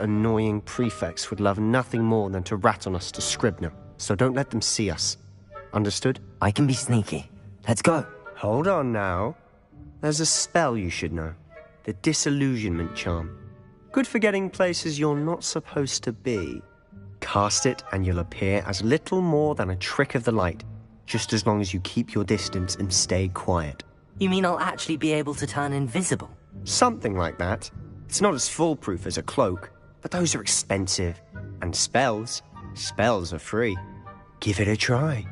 annoying prefects would love nothing more than to rat on us to Scribner, so don't let them see us. Understood? I can be sneaky. Let's go. Hold on now. There's a spell you should know. The Disillusionment Charm. Good for getting places you're not supposed to be. Cast it and you'll appear as little more than a trick of the light, just as long as you keep your distance and stay quiet. You mean I'll actually be able to turn invisible? Something like that. It's not as foolproof as a cloak, but those are expensive. And spells are free. Give it a try.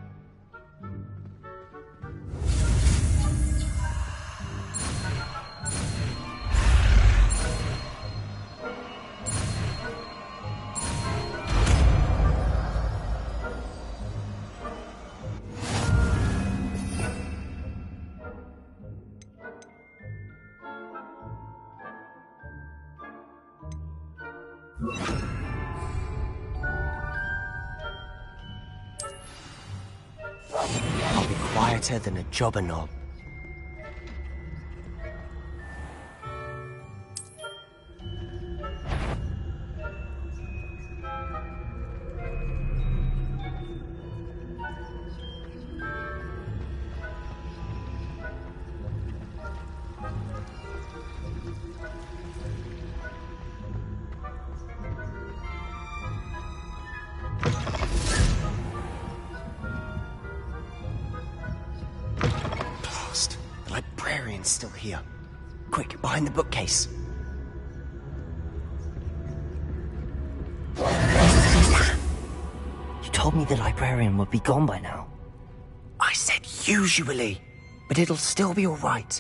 I'll be quieter than a jobber knob. Still here. Quick, behind the bookcase. You told me the librarian would be gone by now. I said usually, but it'll still be all right.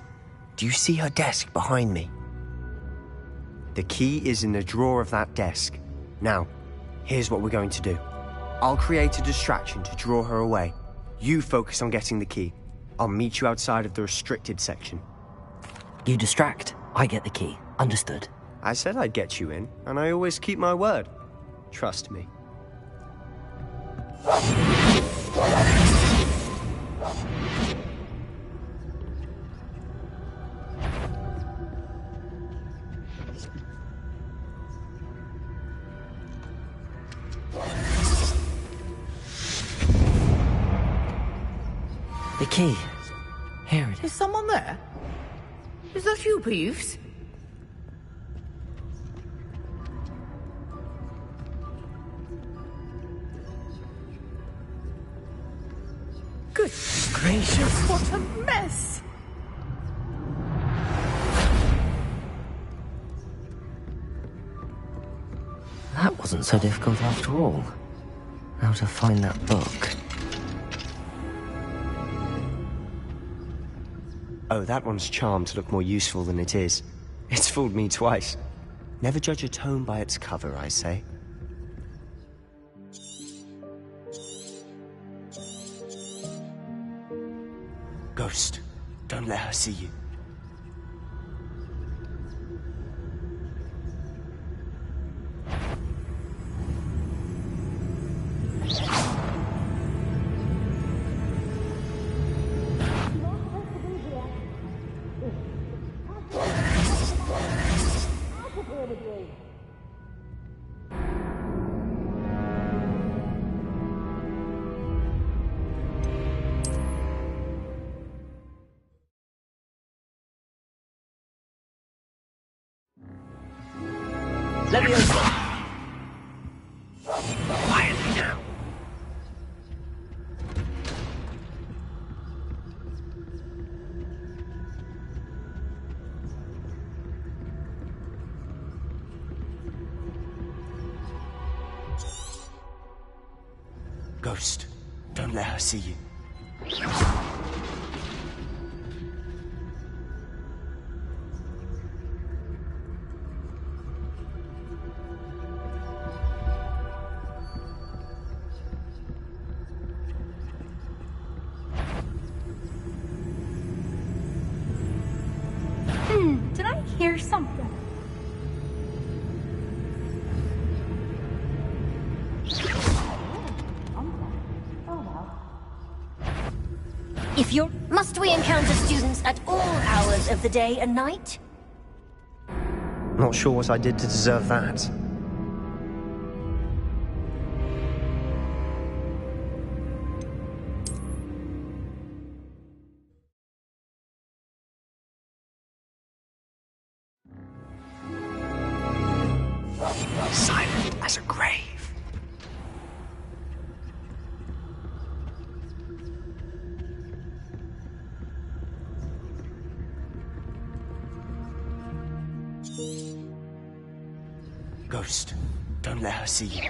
Do you see her desk behind me? The key is in the drawer of that desk. Now, here's what we're going to do. I'll create a distraction to draw her away. You focus on getting the key. I'll meet you outside of the restricted section. You distract, I get the key. Understood. I said I'd get you in, and I always keep my word. Trust me. The key. Here it is. Is someone there? Is that you, Peeves? Good gracious, what a mess! That wasn't so difficult after all. How to find that book. Oh, that one's charmed to look more useful than it is. It's fooled me twice. Never judge a tome by its cover, I say. Ghost, don't let her see you. Leviosa! Quietly now. Ghost, don't let her see you. Did I hear something? Must we encounter students at all hours of the day and night? Not sure what I did to deserve that. as a grave. Ghost, don't let her see you.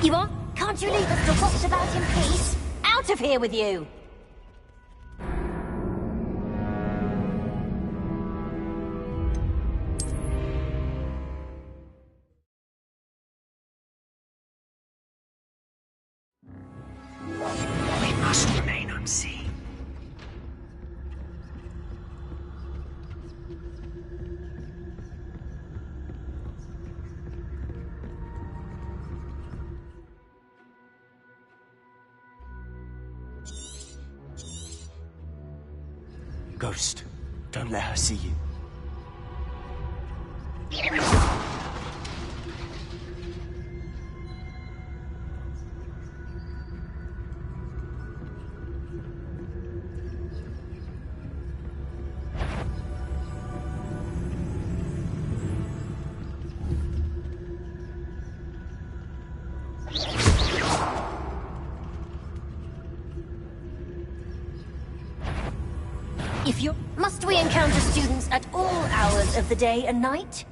You are? Can't you leave us to watch about in peace? Out of here with you! We must remain unseen. Ghost, don't let her see you. If you must we encounter students at all hours of the day and night?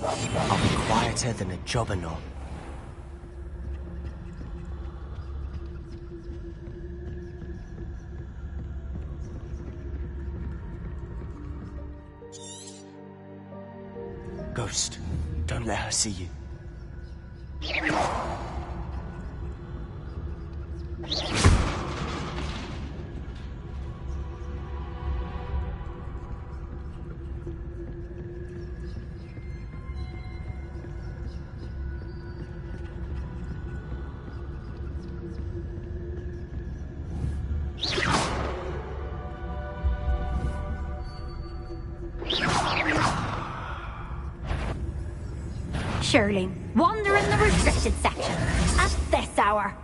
I'll be quieter than a jobberknoll. Ghost, don't let her see you. Surely, wander in the restricted section at this hour.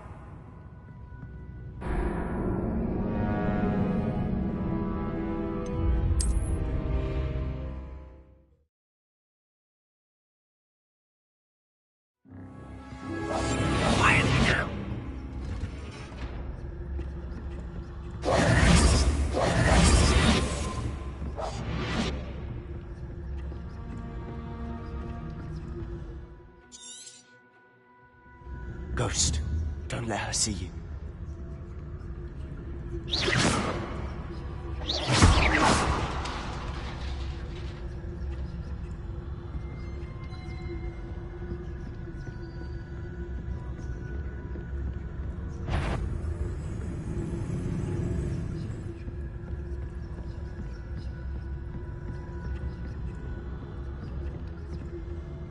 Quietly now. Ghost, don't let her see you.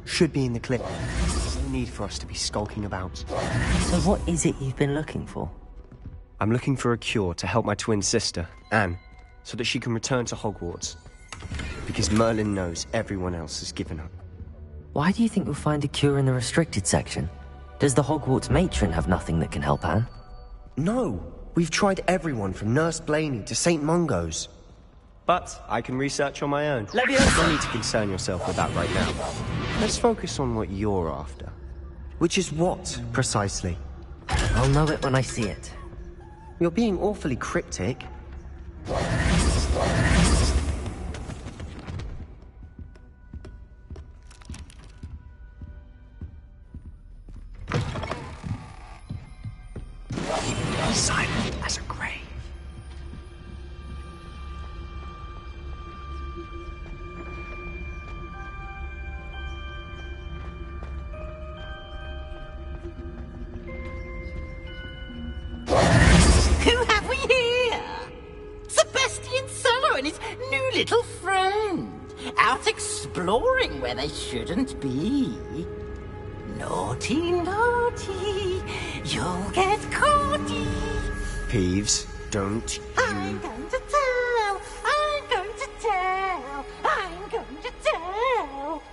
Should be in the clip. No need for us to be skulking about. So what is it you've been looking for? I'm looking for a cure to help my twin sister, Anne, so that she can return to Hogwarts. Because Merlin knows everyone else has given up. Why do you think we'll find a cure in the restricted section? Does the Hogwarts matron have nothing that can help Anne? No! We've tried everyone from Nurse Blaney to St. Mungo's. But I can research on my own. Leviosa! No need to concern yourself with that right now. Let's focus on what you're after. Which is what, precisely? I'll know it when I see it. You're being awfully cryptic. Silent as a grave. Who have we here? Sebastian Seller and his new little friend. out exploring where they shouldn't be. Naughty, naughty, you'll get caughty. Peeves, don't I'm going to tell, I'm going to tell, I'm going to tell.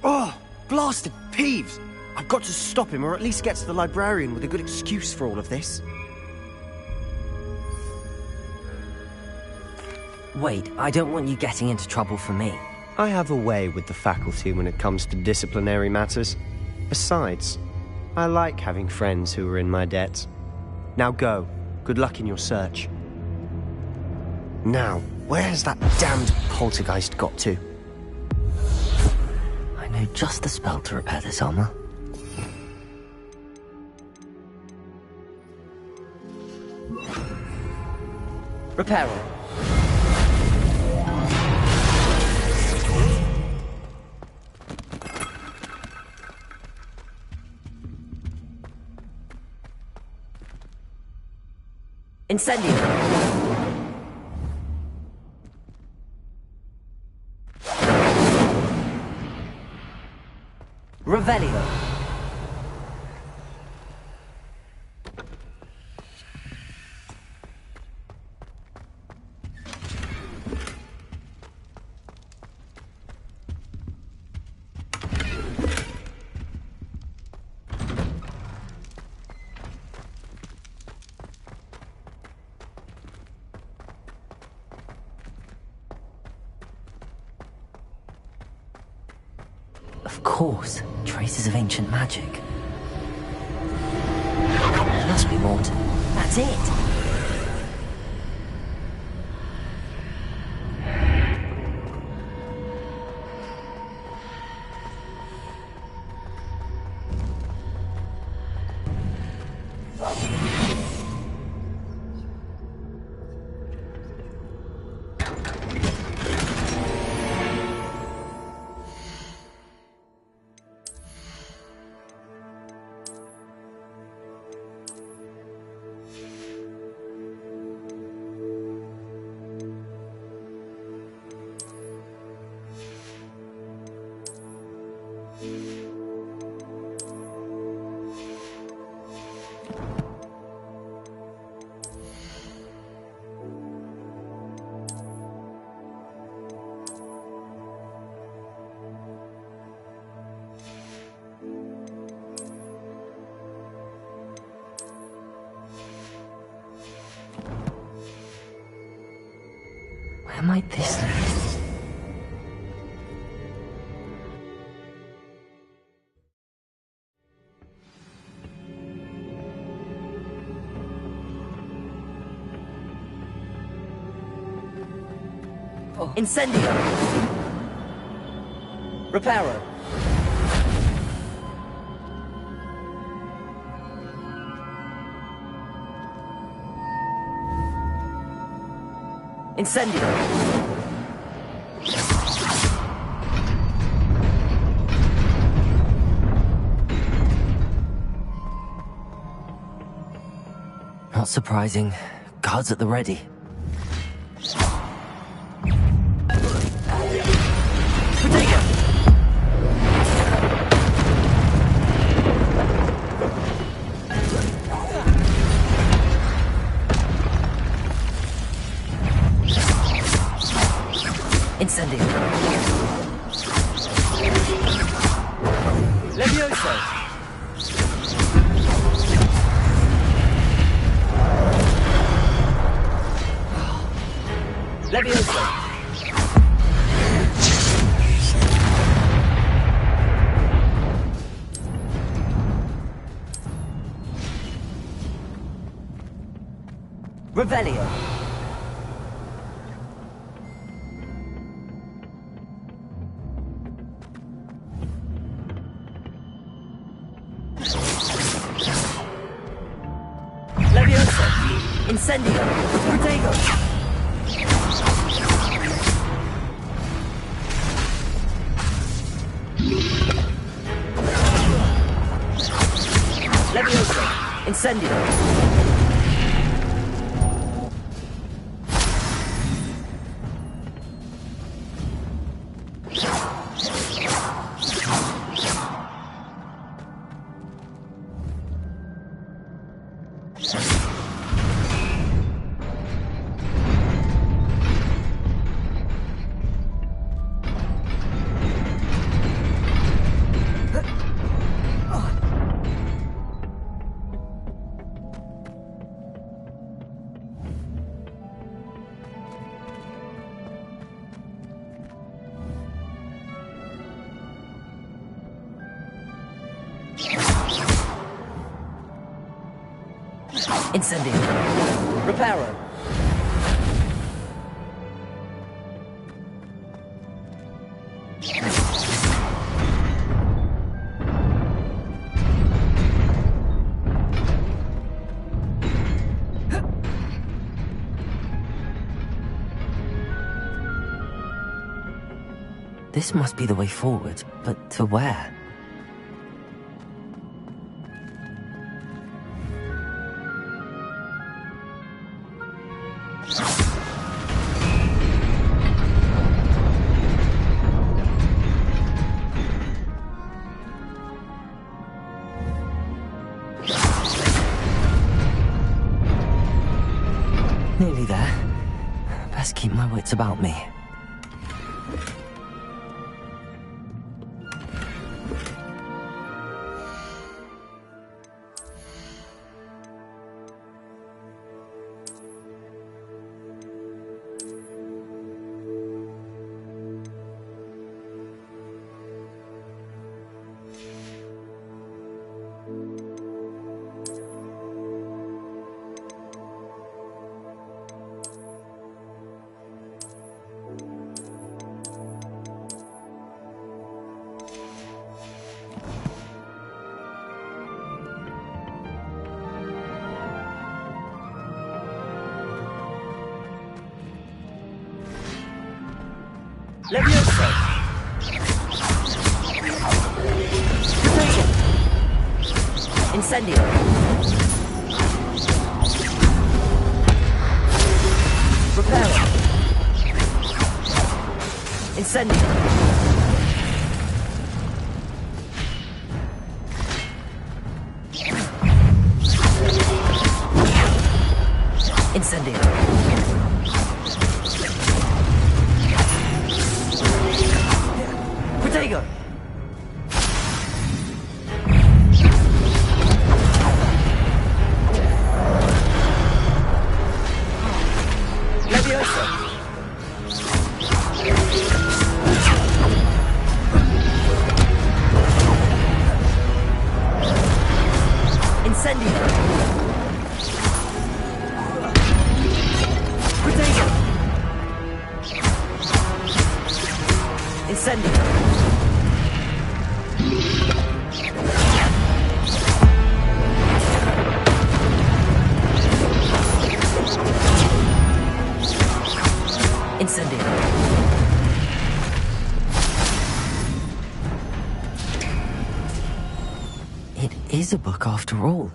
Oh, blasted Peeves! I've got to stop him, or at least get to the librarian with a good excuse for all of this. Wait, I don't want you getting into trouble for me. I have a way with the faculty when it comes to disciplinary matters. Besides, I like having friends who are in my debt. Now go. Good luck in your search. Now, where has that damned poltergeist got to? I know just the spell to repair this armor. Repairer. Incendio. Revelio. Of course, traces of ancient magic. There must be more to... That's it! Where might this lead? Oh. Incendio! Reparo! Incendio! Not surprising. Guards at the ready. Protego! Incendio. Levioso. Levioso. Revelio. Levioso. Incendio. Protego. Levioso. Incendio. Incendio. Reparo. This must be the way forward, but to where? Nearly there. Best keep my wits about me. Levioso! Incendio! Reparo! Incendio! Incendio! Protego! Levioso! Incendio! Protego! Incendio! Incendio. It is a book after all.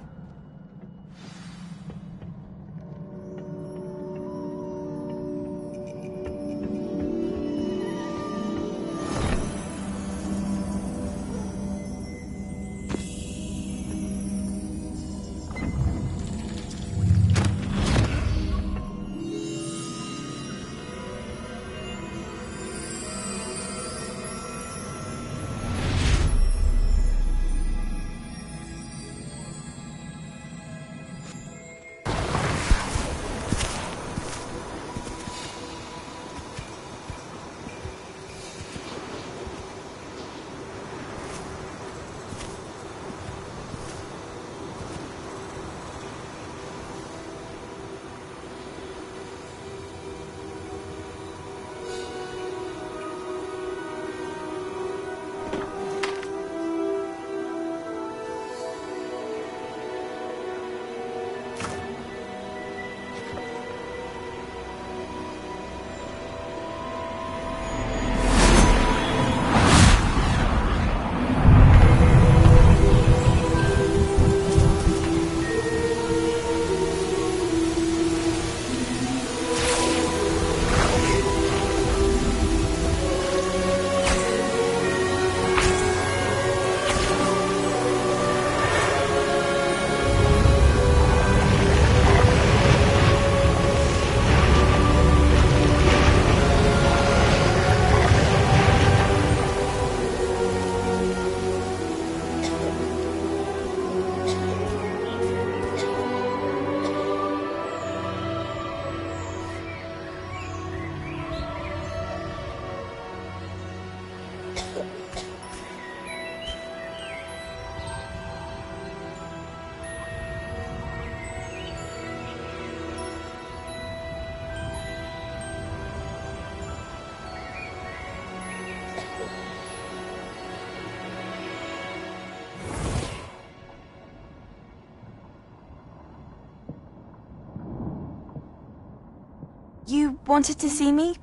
wanted to see me?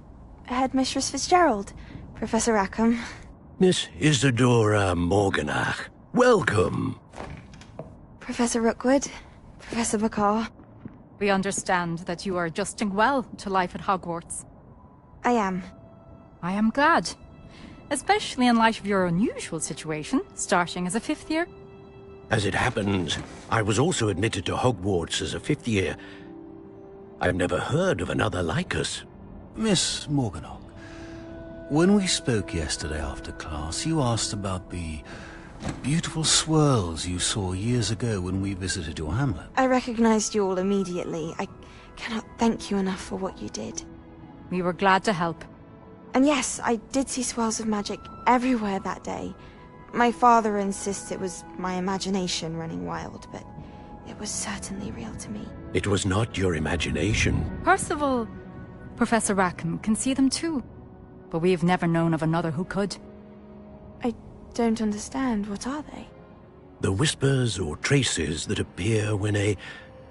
Headmistress Fitzgerald, Professor Rackham. Miss Isadora Morganach, welcome. Professor Rookwood, Professor McCaw. We understand that you are adjusting well to life at Hogwarts. I am. I am glad. Especially in light of your unusual situation, starting as a 5th year. As it happens, I was also admitted to Hogwarts as a 5th year. I've never heard of another like us. Miss Morganach, when we spoke yesterday after class, you asked about the beautiful swirls you saw years ago when we visited your hamlet. I recognized you all immediately. I cannot thank you enough for what you did. We were glad to help. And yes, I did see swirls of magic everywhere that day. My father insists it was my imagination running wild, but it was certainly real to me. It was not your imagination. Percival, Professor Rackham can see them too. But we have never known of another who could. I don't understand. What are they? The whispers or traces that appear when a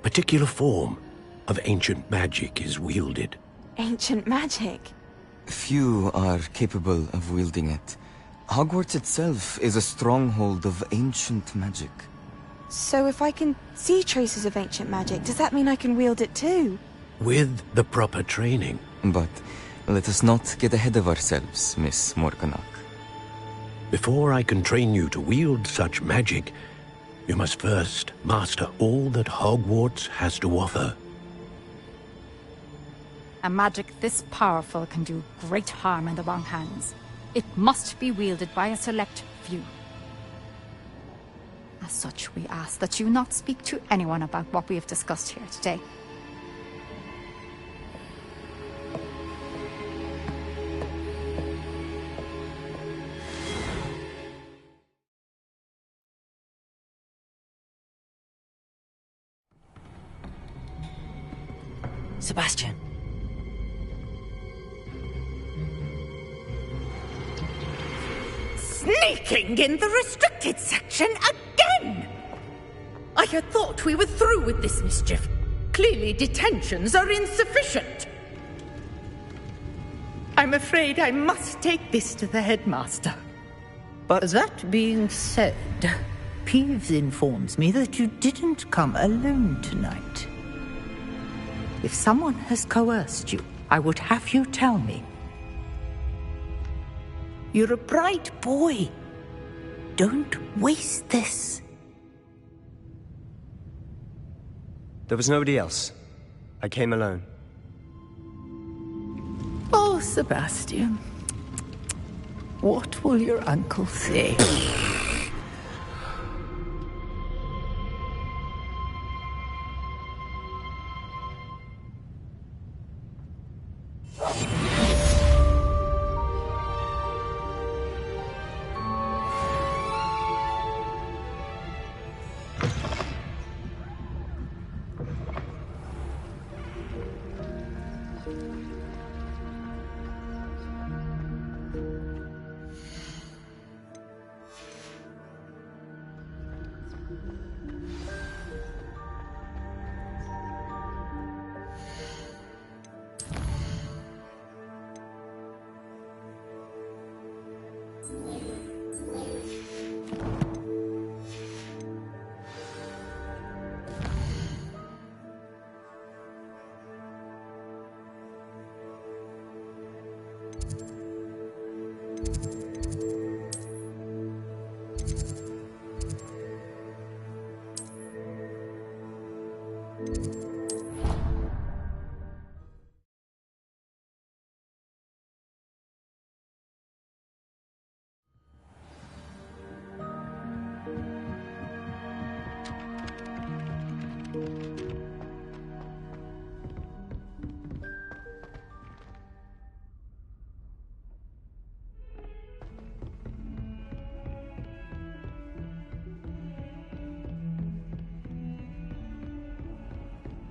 particular form of ancient magic is wielded. Ancient magic? Few are capable of wielding it. Hogwarts itself is a stronghold of ancient magic. So if I can see traces of ancient magic, does that mean I can wield it too? With the proper training. But let us not get ahead of ourselves, Miss Morganach. Before I can train you to wield such magic, you must first master all that Hogwarts has to offer. A magic this powerful can do great harm in the wrong hands. It must be wielded by a select few. As such, we ask that you not speak to anyone about what we have discussed here today. Sebastian. Sneaking in the restricted section again! I had thought we were through with this mischief. Clearly detentions are insufficient. I'm afraid I must take this to the headmaster. But that being said, Peeves informs me that you didn't come alone tonight. If someone has coerced you, I would have you tell me. You're a bright boy. Don't waste this. There was nobody else. I came alone. Oh, Sebastian. What will your uncle say?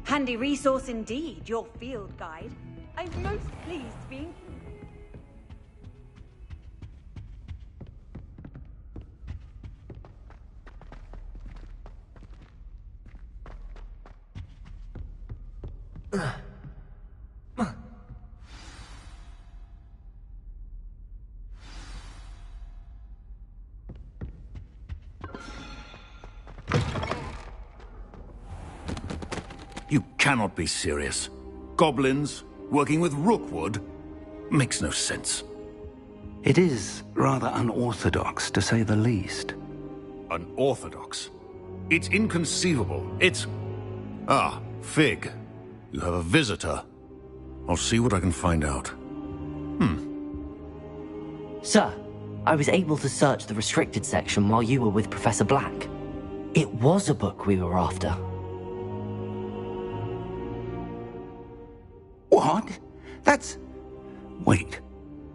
Handy resource indeed, your field guide. I'm most pleased being... You cannot be serious. Goblins working with Rookwood? Makes no sense. It is rather unorthodox, to say the least. Unorthodox? It's inconceivable. It's... Ah, Fig. You have a visitor. I'll see what I can find out. Sir, I was able to search the restricted section while you were with Professor Black. It was a book we were after. What? That's... Wait.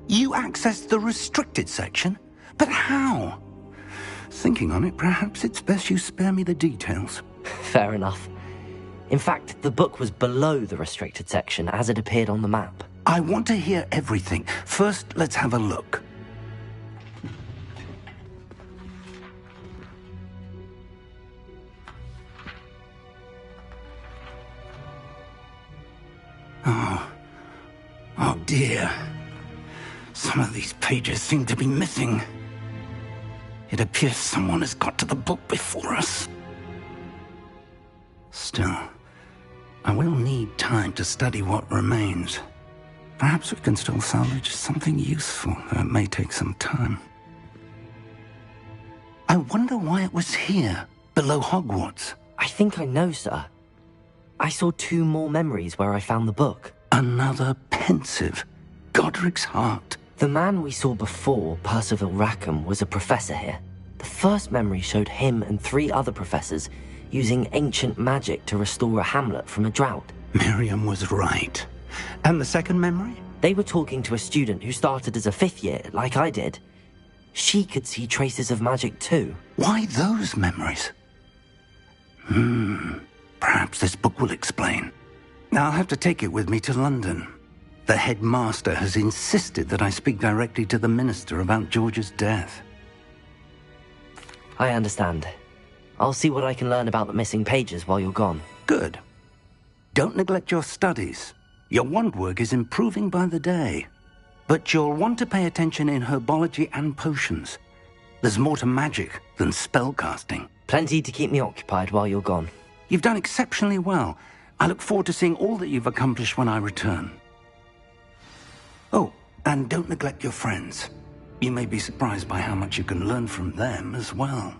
You accessed the restricted section? But how? Thinking on it, perhaps it's best you spare me the details. Fair enough. In fact, the book was below the restricted section as it appeared on the map. I want to hear everything. First, let's have a look. Oh dear. Some of these pages seem to be missing. It appears someone has got to the book before us. Still, I will need time to study what remains. Perhaps we can still salvage something useful, though it may take some time. I wonder why it was here, below Hogwarts. I think I know, sir. I saw 2 more memories where I found the book. Another pensive. Godric's heart. The man we saw before, Percival Rackham, was a professor here. The first memory showed him and 3 other professors using ancient magic to restore a hamlet from a drought. Miriam was right. And the second memory? They were talking to a student who started as a 5th year, like I did. She could see traces of magic too. Why those memories? Perhaps this book will explain. I'll have to take it with me to London. The headmaster has insisted that I speak directly to the minister about George's death. I understand. I'll see what I can learn about the missing pages while you're gone. Good. Don't neglect your studies. Your wand work is improving by the day. But you'll want to pay attention in herbology and potions. There's more to magic than spellcasting. Plenty to keep me occupied while you're gone. You've done exceptionally well. I look forward to seeing all that you've accomplished when I return. Oh, and don't neglect your friends. You may be surprised by how much you can learn from them as well.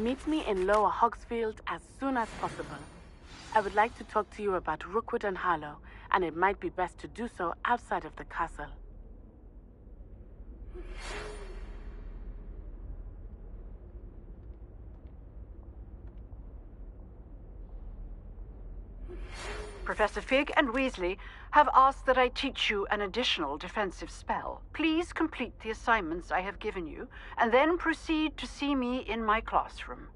Meet me in Lower Hogsfield as soon as possible. I would like to talk to you about Rookwood and Harlow, and it might be best to do so outside of the castle. Professor Fig and Weasley have asked that I teach you an additional defensive spell. Please complete the assignments I have given you, and then proceed to see me in my classroom.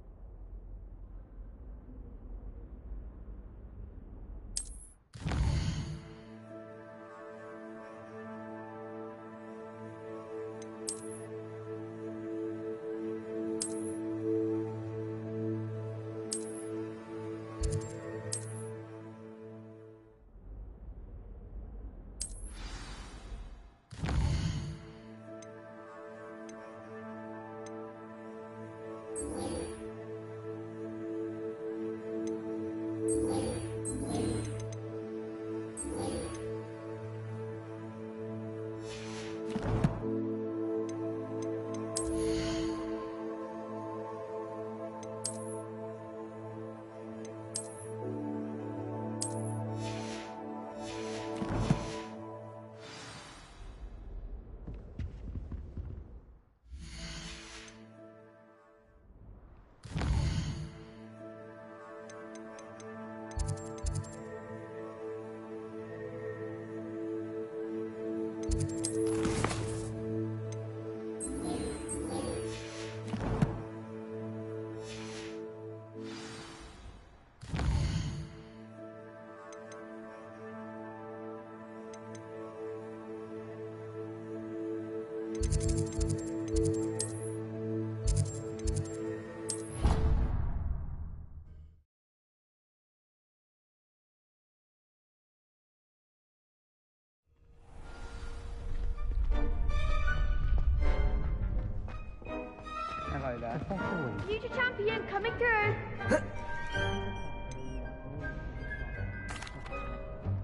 Future champion coming through.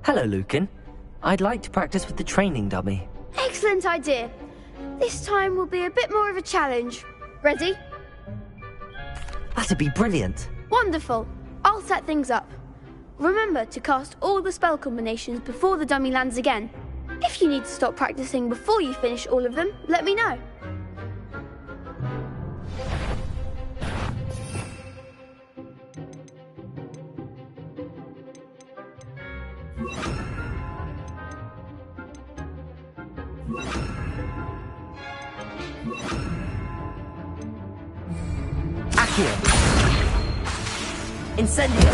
Hello, Lucan. I'd like to practice with the training dummy. Excellent idea. This time will be a bit more of a challenge. Ready? That'd be brilliant. Wonderful. I'll set things up. Remember to cast all the spell combinations before the dummy lands again. If you need to stop practicing before you finish all of them, let me know. Accio. Incendio.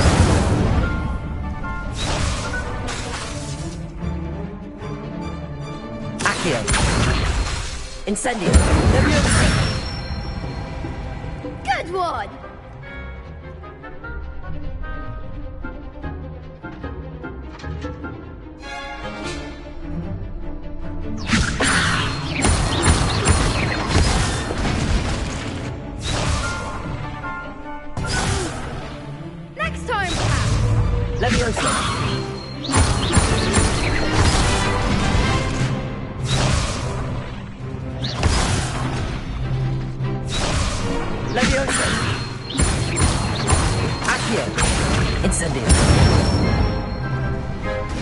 Accio. Incendio. Good one! Next time, perhaps. Leviosa. Leviosa. Accio. Incendio.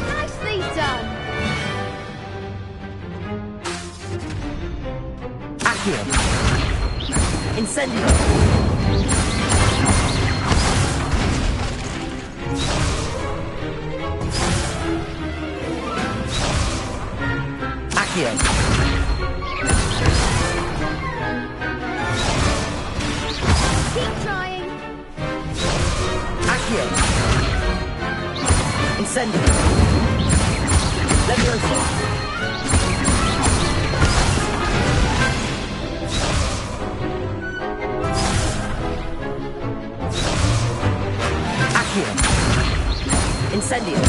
Nicely done. Accio. Incendio. Accio. Keep trying. Accio. Incendio. Leviosa. Accio. Incendio.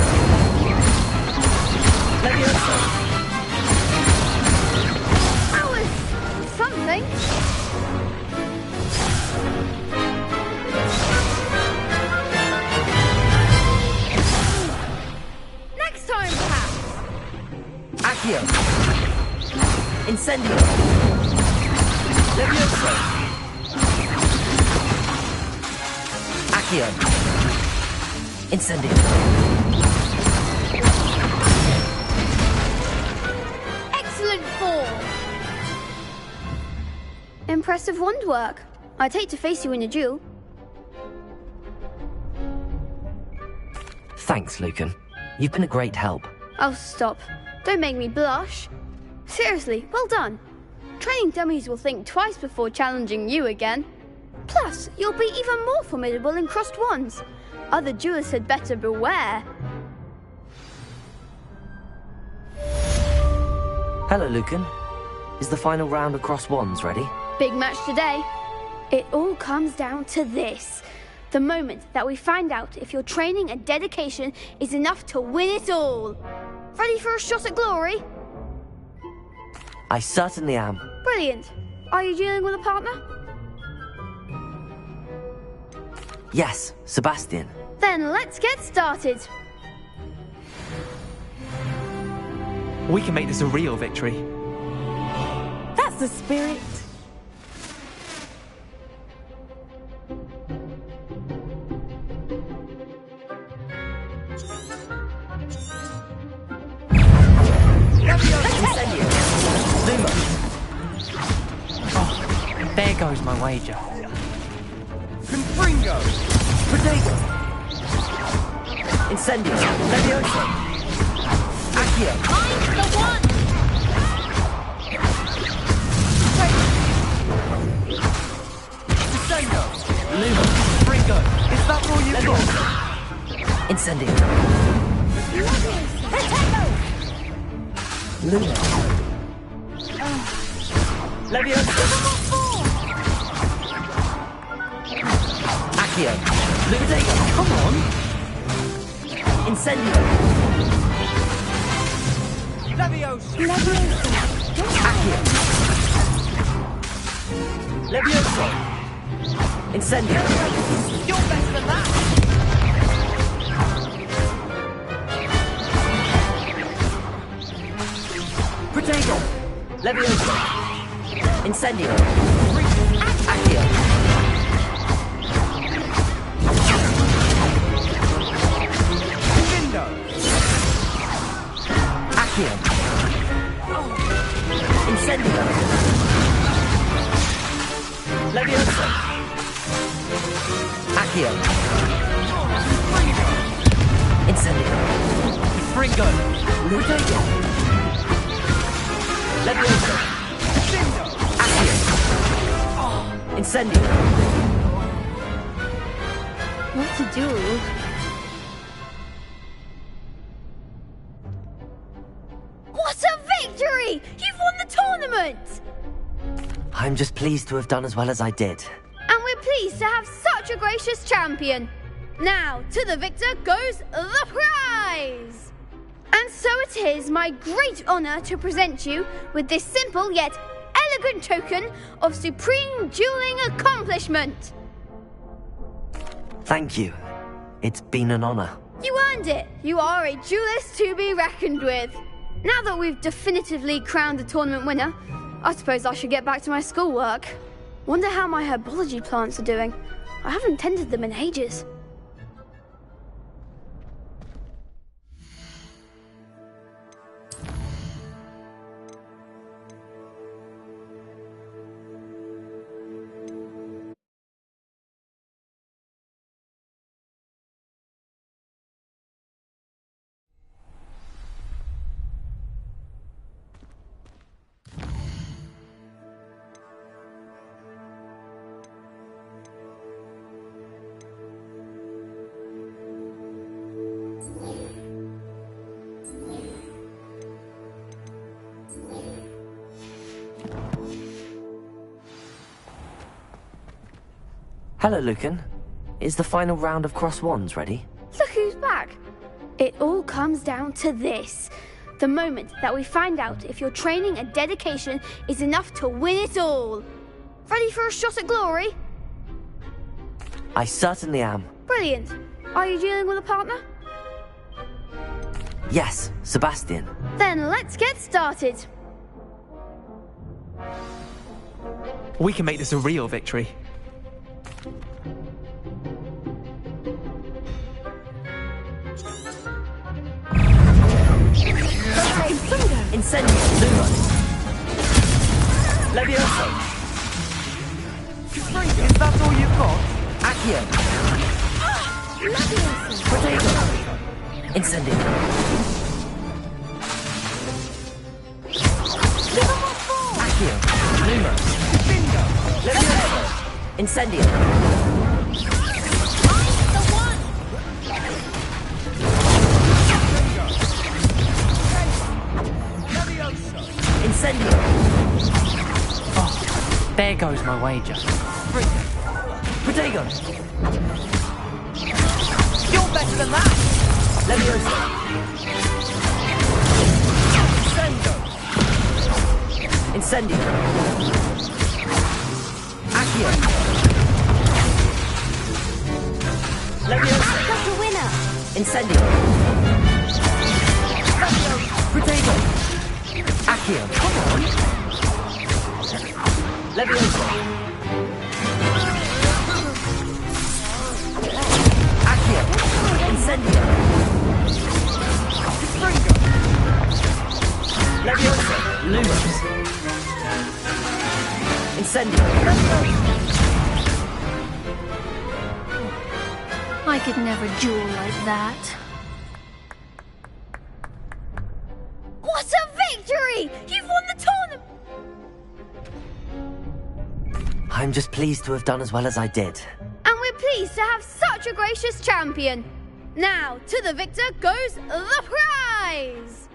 Leviosa. That was something. Next time, perhaps. Accio. Incendio. Leviosa. Accio. Incendio. Excellent form! Impressive wand work. I'd hate to face you in a duel. Thanks, Lucan. You've been a great help. Oh, stop. Don't make me blush. Seriously, well done. Training dummies will think twice before challenging you again. Plus, you'll be even more formidable in crossed wands. Other duelists had better beware. Hello, Lucan. Is the final round of crossed wands ready? Big match today. It all comes down to this. The moment that we find out if your training and dedication is enough to win it all. Ready for a shot at glory? I certainly am. Brilliant. Are you dealing with a partner? Yes, Sebastian. Then let's get started. We can make this a real victory. That's the spirit. Oh, there goes my wager. Confringo! Protego! Incendio! Levioso! Accio! Find the one! Incendio! Luma! Confringo! Is that all you've got? Incendio! Protego! Luna! Levioso! Accio! Protego! Come on! Incendio! Levioso! Accio! Levioso! Incendio! You're better than that! Protego! Levioso! Incendio! Accio! Window! Accio! Incendio! Levioso! Accio! Incendio! Fringo! Protego! Levioso! Accio! Incendio! What to do? What a victory! You've won the tournament! I'm just pleased to have done as well as I did. And we're pleased to have such a gracious champion. Now, to the victor goes the prize! And so it is my great honour to present you with this simple yet elegant token of supreme dueling accomplishment. Thank you. It's been an honor. You earned it. You are a duelist to be reckoned with. Now that we've definitively crowned the tournament winner, I suppose I should get back to my schoolwork. Wonder how my herbology plants are doing. I haven't tended them in ages. Hello, Lucan. Is the final round of cross wands ready? Look who's back. It all comes down to this. The moment that we find out if your training and dedication is enough to win it all. Ready for a shot at glory? I certainly am. Brilliant. Are you dealing with a partner? Yes, Sebastian. Then let's get started. We can make this a real victory. Incendio! Lumos! Levioso! Is that all you've got? Accio! Protego! Incendio! Accio! Lumos! Bingo! Levioso! Incendio! Incendio! Oh, there goes my wager. Protego! You're better than that! Levioso! Incendio! Accio! Levioso! That's a winner! Incendio! Protego! Accio! Come on! Levioso! Accio! Incendio! Levioso! Lumos! Incendio! I could never duel like that. What a victory! You've won the tournament! I'm just pleased to have done as well as I did. And we're pleased to have such a gracious champion. Now, to the victor goes the prize!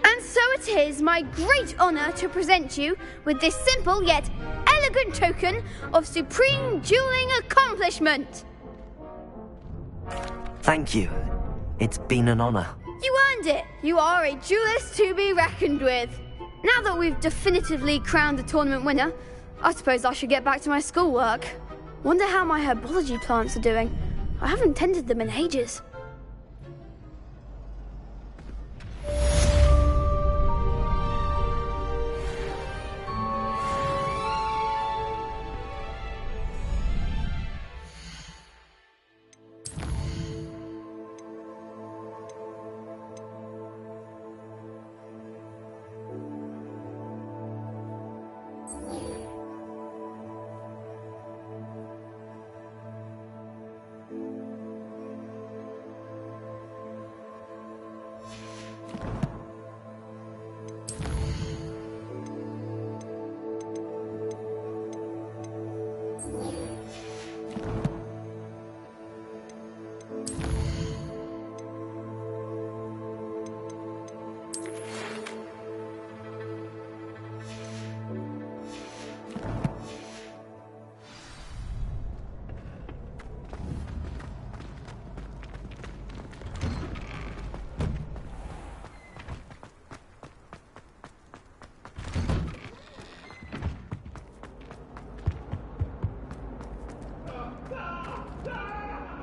And so it is my great honour to present you with this simple yet elegant token of supreme dueling accomplishment. Thank you. It's been an honour. You earned it. You are a duelist to be reckoned with. Now that we've definitively crowned the tournament winner, I suppose I should get back to my schoolwork. Wonder how my herbology plants are doing. I haven't tended them in ages.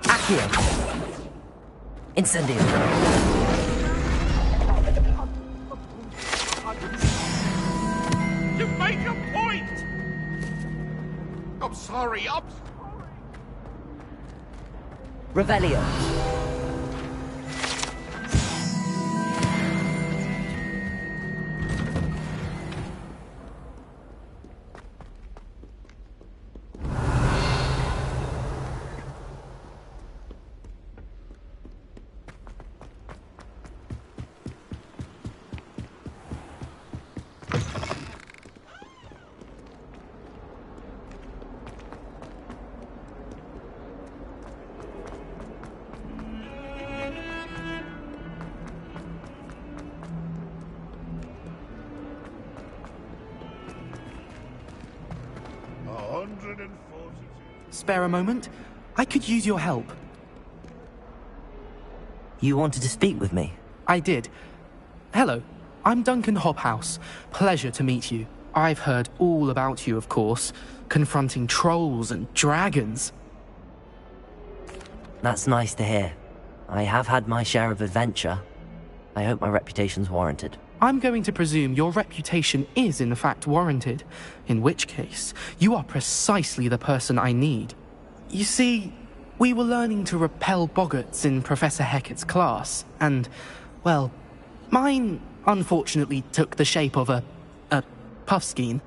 Accio! Incendio! You make a point! I'm sorry, Revelio! Spare a moment? I could use your help. You wanted to speak with me? I did. Hello, I'm Duncan Hobhouse. Pleasure to meet you. I've heard all about you, of course, confronting trolls and dragons. That's nice to hear. I have had my share of adventure. I hope my reputation's warranted. I'm going to presume your reputation is in fact warranted, in which case, you are precisely the person I need. You see, we were learning to repel boggarts in Professor Hecat's class, and, well, mine unfortunately took the shape of a Puffskein.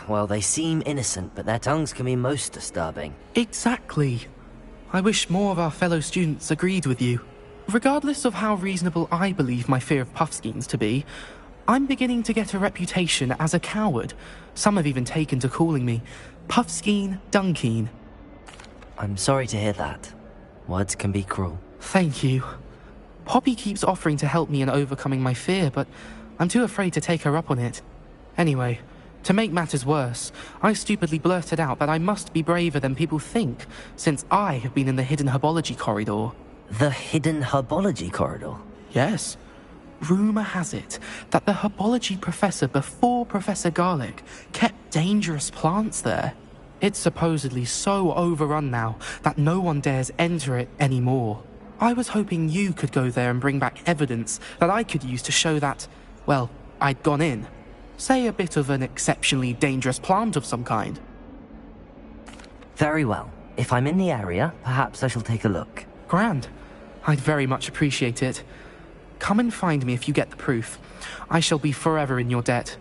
Well, they seem innocent, but their tongues can be most disturbing. Exactly. I wish more of our fellow students agreed with you. Regardless of how reasonable I believe my fear of Puffskeins to be, I'm beginning to get a reputation as a coward. Some have even taken to calling me Puffskein Dunkeen. I'm sorry to hear that. Words can be cruel. Thank you. Poppy keeps offering to help me in overcoming my fear, but I'm too afraid to take her up on it. Anyway, to make matters worse, I stupidly blurted out that I must be braver than people think, since I have been in the Hidden Herbology Corridor. The Hidden Herbology Corridor? Yes. Rumour has it that the herbology professor before Professor Garlick kept dangerous plants there. It's supposedly so overrun now that no one dares enter it anymore. I was hoping you could go there and bring back evidence that I could use to show that, well, I'd gone in. Say a bit of an exceptionally dangerous plant of some kind. Very well. If I'm in the area, perhaps I shall take a look. Grand. I'd very much appreciate it. Come and find me if you get the proof. I shall be forever in your debt.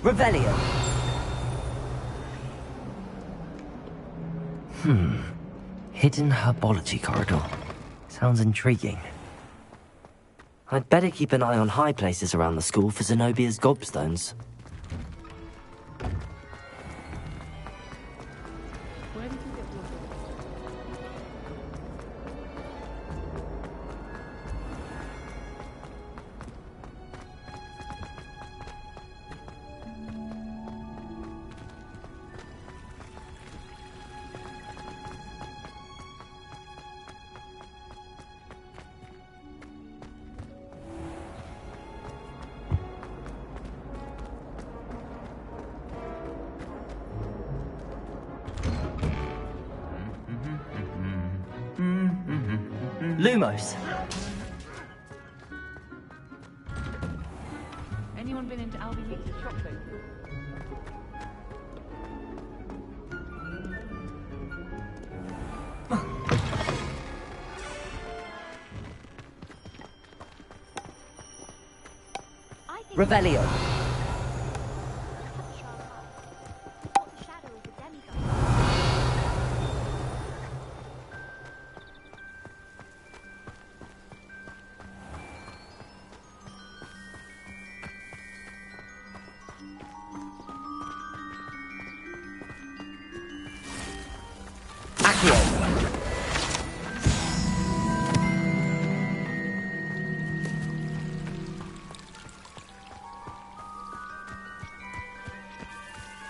Revelio. Hidden Herbology Corridor. Sounds intriguing. I'd better keep an eye on high places around the school for Zenobia's gobstones. Lumos. Anyone been into Albie Meeks' shop lately? Revelio.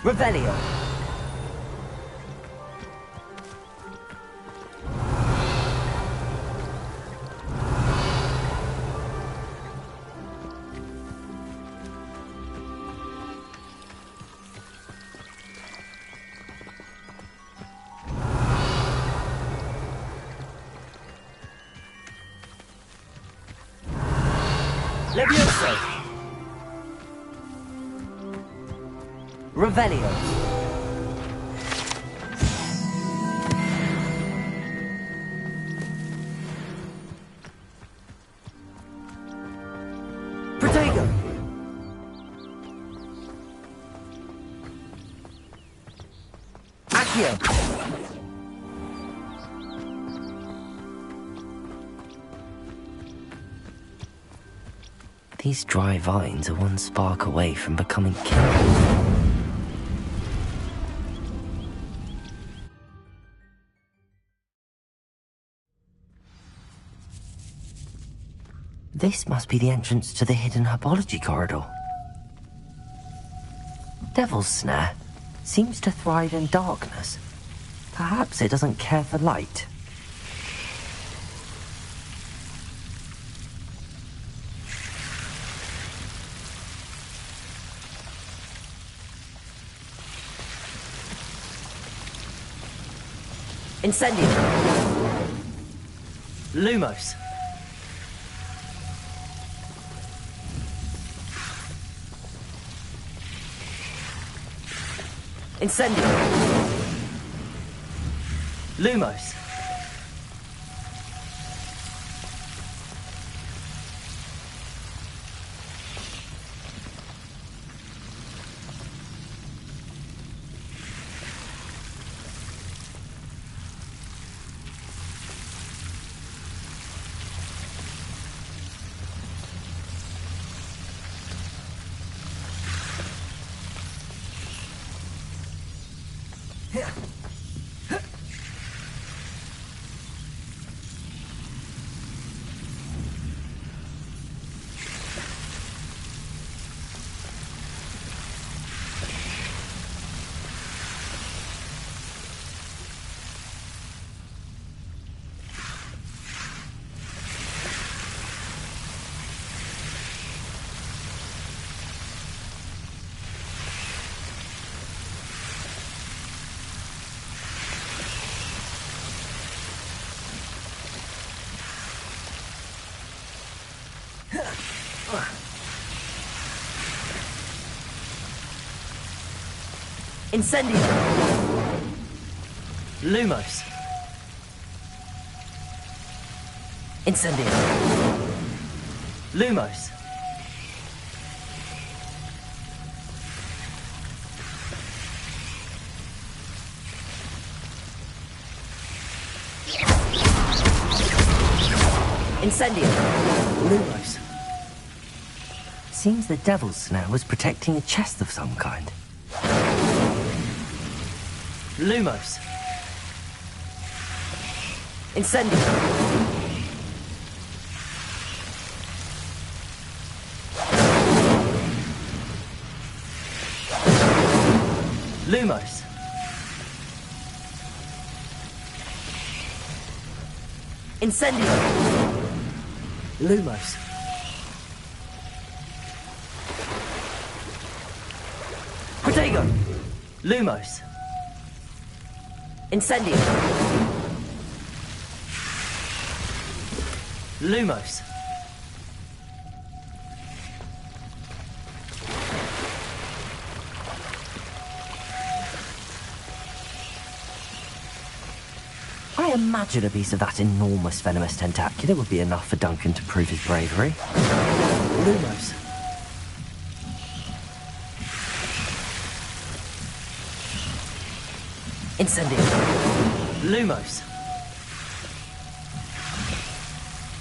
Revelio. Levioso. Revelio. Protego. Accio. These dry vines are one spark away from becoming killed. This must be the entrance to the Hidden Herbology Corridor. Devil's Snare seems to thrive in darkness. Perhaps it doesn't care for light. Incendio. Lumos. Incendio. Lumos. Incendio! Lumos! Incendio! Lumos! Incendio! Lumos! Seems the Devil's Snare was protecting a chest of some kind. Lumos! Incendio! Lumos! Incendio! Lumos! Protego! Lumos! Incendio! Lumos! I imagine a piece of that enormous venomous tentacular would be enough for Duncan to prove his bravery. Lumos. Incendio. Lumos.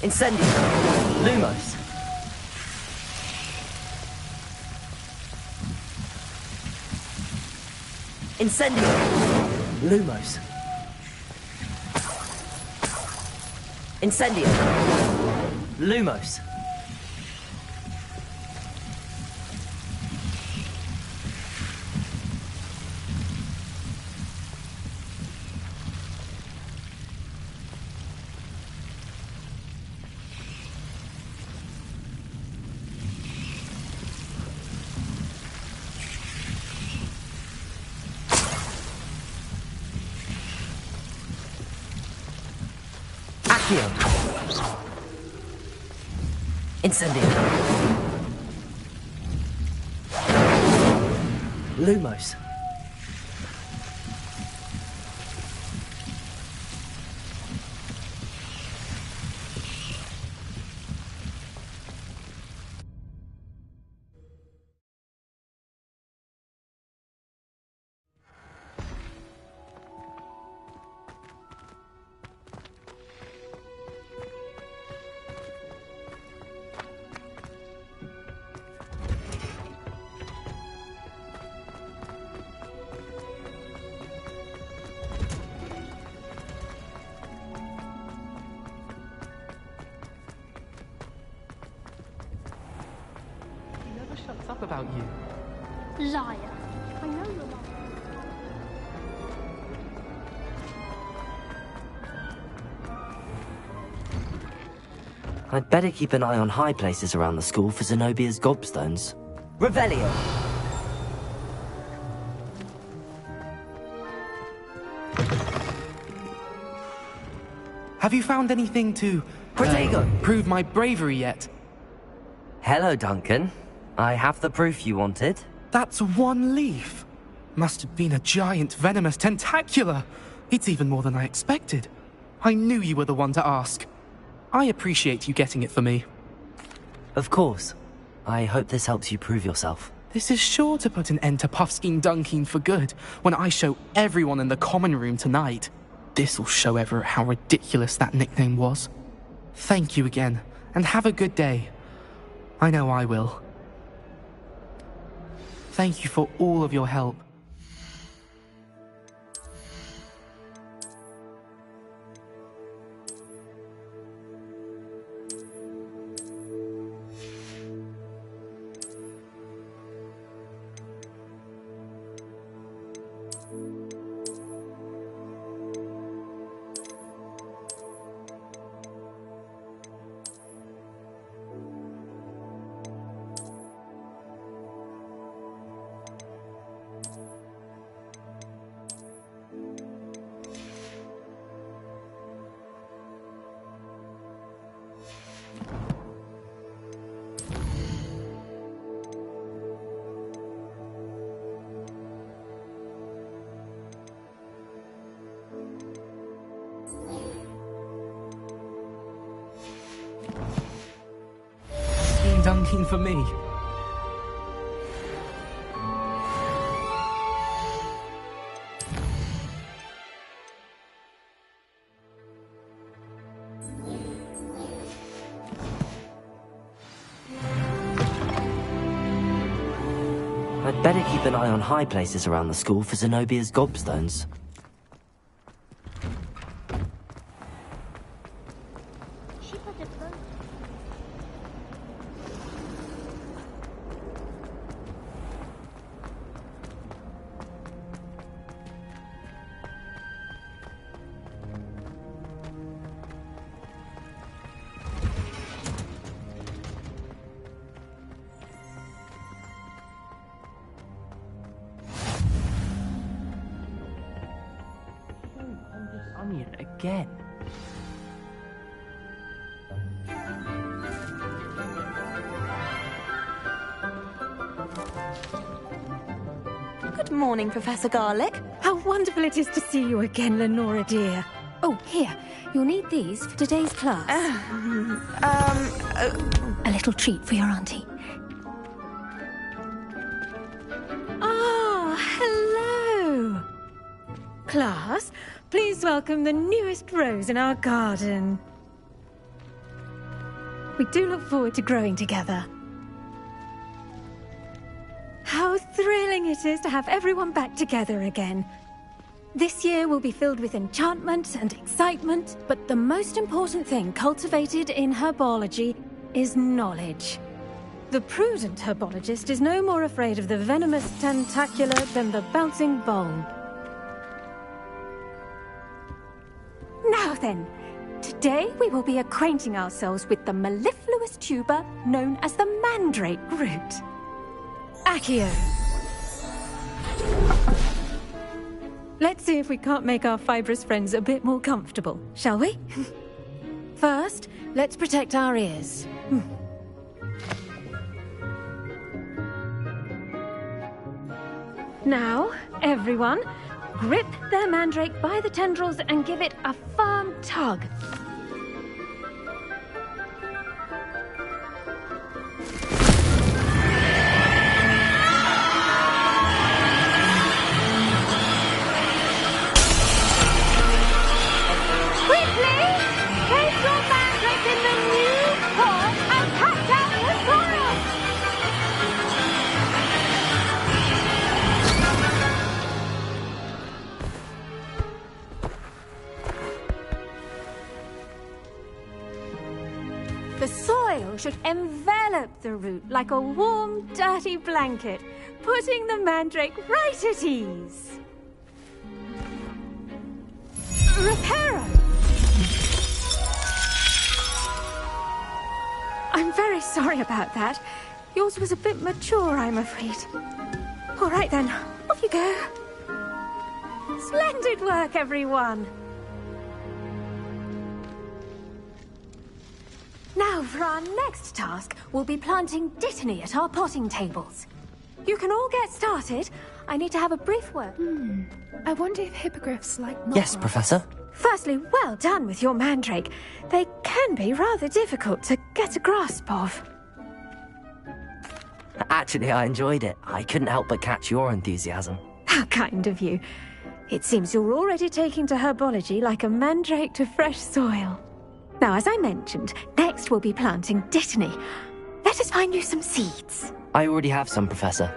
Incendio. Lumos. Incendio. Lumos. Incendio. Lumos. Accio. Incendio. Lumos. Shuts up about you. Liar. I know you're lying. I'd better keep an eye on high places around the school for Zenobia's gobstones. Revelio! Have you found anything to... Protego! Prove my bravery yet? Hello, Duncan. I have the proof you wanted. That's one leaf. Must have been a giant venomous tentacula. It's even more than I expected. I knew you were the one to ask. I appreciate you getting it for me. Of course. I hope this helps you prove yourself. This is sure to put an end to Puffskein Dunkeen for good when I show everyone in the common room tonight. This'll show Everett how ridiculous that nickname was. Thank you again, and have a good day. I know I will. Thank you for all of your help. dunking for me. I'd better keep an eye on high places around the school for Zenobia's gobstones. Onion again. Good morning, Professor Garlick. How wonderful it is to see you again, Lenora dear. Oh, here. You'll need these for today's class. A little treat for your auntie. Ah, hello. Class, please welcome the newest rose in our garden. We do look forward to growing together. How thrilling it is to have everyone back together again. This year will be filled with enchantment and excitement, but the most important thing cultivated in herbology is knowledge. The prudent herbologist is no more afraid of the venomous tentacula than the bouncing bulb. Now then, today we will be acquainting ourselves with the mellifluous tuber known as the mandrake root. Accio. Let's see if we can't make our fibrous friends a bit more comfortable, shall we? First, let's protect our ears. Now, everyone, grip their mandrake by the tendrils and give it a firm tug. The soil should envelop the root like a warm, dirty blanket, putting the mandrake right at ease. Reparo! I'm very sorry about that. Yours was a bit mature, I'm afraid. All right then, off you go. Splendid work, everyone. Now, for our next task, we'll be planting Dittany at our potting tables. You can all get started. I need to have a brief word. I wonder if hippogriffs like... Yes, Professor? Firstly, well done with your mandrake. They can be rather difficult to get a grasp of. Actually, I enjoyed it. I couldn't help but catch your enthusiasm. How kind of you. It seems you're already taking to herbology like a mandrake to fresh soil. Now, as I mentioned, next we'll be planting Dittany. Let us find you some seeds. I already have some, Professor.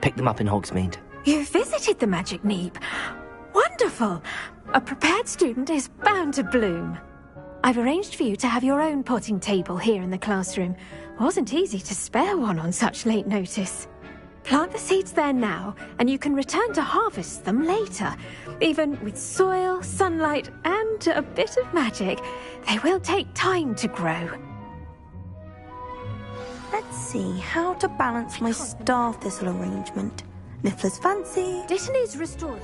Picked them up in Hogsmeade. You visited the Magic Neep. Wonderful! A prepared student is bound to bloom. I've arranged for you to have your own potting table here in the classroom. Wasn't easy to spare one on such late notice. Plant the seeds there now, and you can return to harvest them later. Even with soil, sunlight, and a bit of magic, they will take time to grow. Let's see how to balance my star thistle arrangement. Niffler's fancy. Dittany's restored.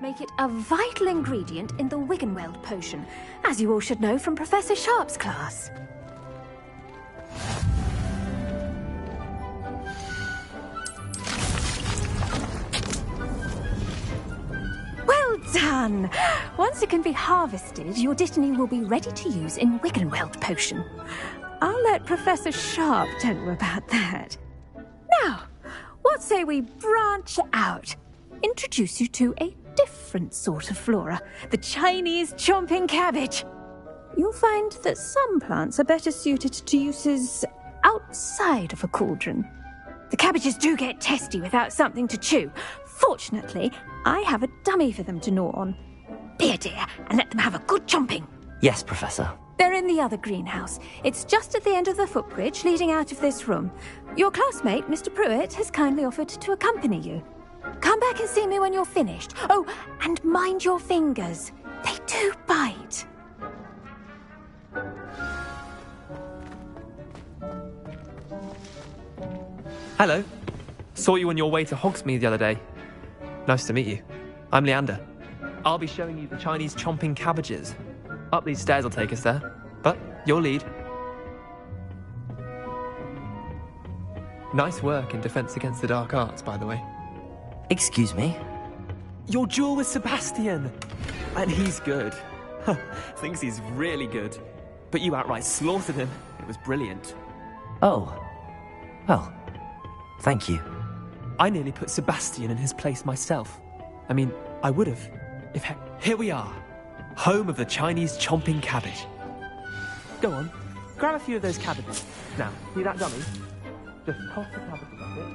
Make it a vital ingredient in the Wiggenweld potion, as you all should know from Professor Sharp's class. Well done! Once it can be harvested, your Dittany will be ready to use in Wiggenweld potion. I'll let Professor Sharp tell you about that. Now, what say we branch out? Introduce you to a different sort of flora, the Chinese chomping cabbage. You'll find that some plants are better suited to uses outside of a cauldron. The cabbages do get testy without something to chew. Fortunately, I have a dummy for them to gnaw on. Be a dear and let them have a good chomping. Yes, Professor. They're in the other greenhouse. It's just at the end of the footbridge leading out of this room. Your classmate, Mr. Pruitt, has kindly offered to accompany you. Come back and see me when you're finished. Oh, and mind your fingers. They do bite. Hello. Saw you on your way to Hogsmeade the other day. Nice to meet you. I'm Leander. I'll be showing you the Chinese chomping cabbages. Up these stairs will take us there, but your lead. Nice work in Defense Against the Dark Arts, by the way. Excuse me? Your duel with Sebastian! And he's good. Thinks he's really good. But you outright slaughtered him. It was brilliant. Oh. Well, thank you. I nearly put Sebastian in his place myself. I mean, I would have. Here we are. Home of the Chinese chomping cabbage. Go on, grab a few of those cabbages. Now, see that dummy? Just toss the cabbages at it.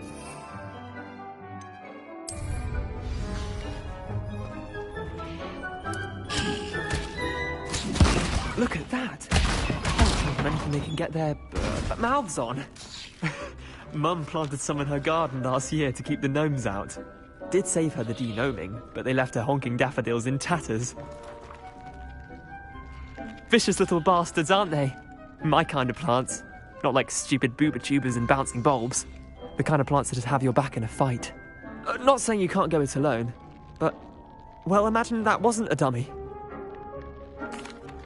Look at that! Can't think of anything they can get their mouths on. Mum planted some in her garden last year to keep the gnomes out. Did save her the de-gnoming, but they left her honking daffodils in tatters. Vicious little bastards, aren't they? My kind of plants. Not like stupid booba tubers and bouncing bulbs. The kind of plants that just have your back in a fight. Not saying you can't go it alone, but... well, imagine that wasn't a dummy.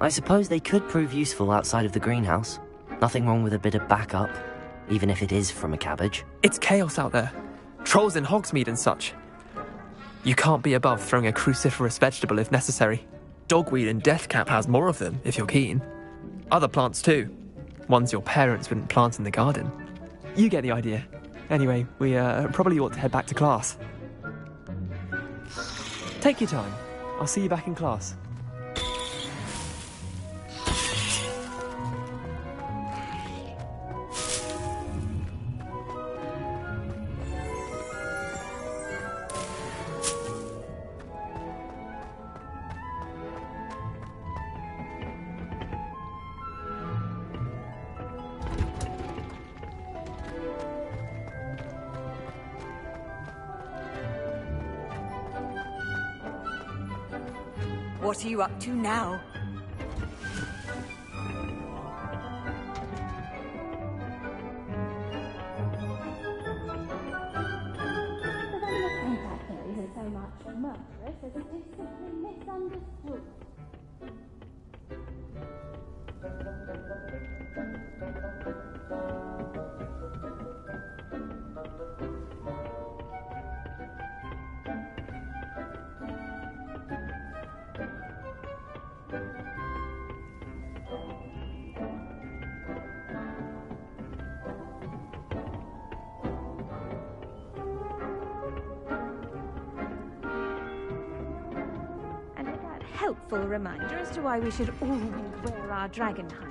I suppose they could prove useful outside of the greenhouse. Nothing wrong with a bit of backup, even if it is from a cabbage. It's chaos out there. Trolls in Hogsmeade and such. You can't be above throwing a cruciferous vegetable if necessary. Dogweed and Deathcap has more of them, if you're keen. Other plants too. Ones your parents wouldn't plant in the garden. You get the idea. Anyway, we probably ought to head back to class. Take your time. I'll see you back in class. What are you up to now? Helpful reminder as to why we should all wear our dragon hide.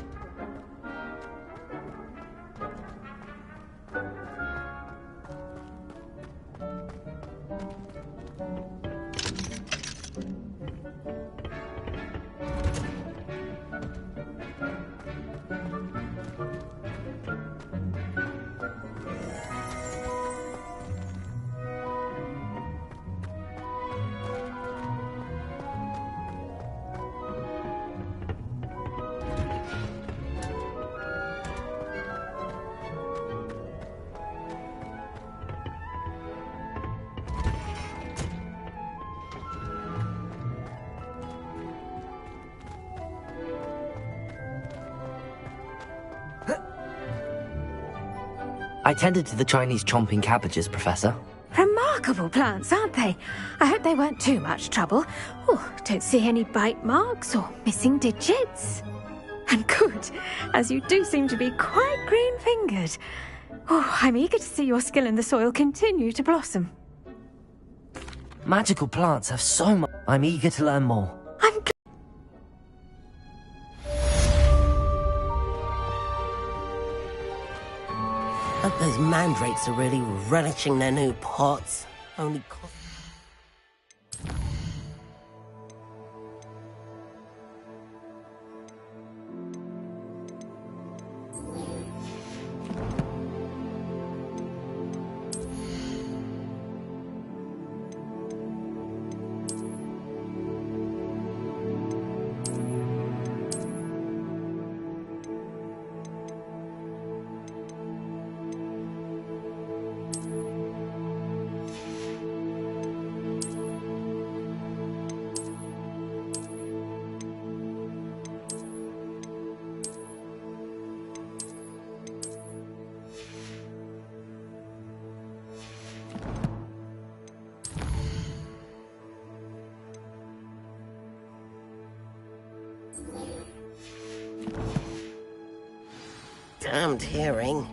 I tended to the Chinese chomping cabbages, Professor. Remarkable! remarkable plants, aren't they? I hope they weren't too much trouble. Oh, don't see any bite marks or missing digits. And good, as you do seem to be quite green-fingered. Oh, I'm eager to see your skill in the soil continue to blossom. Magical plants have so much. I'm eager to learn more. But those mandrakes are really relishing their new pots. Only damned hearing.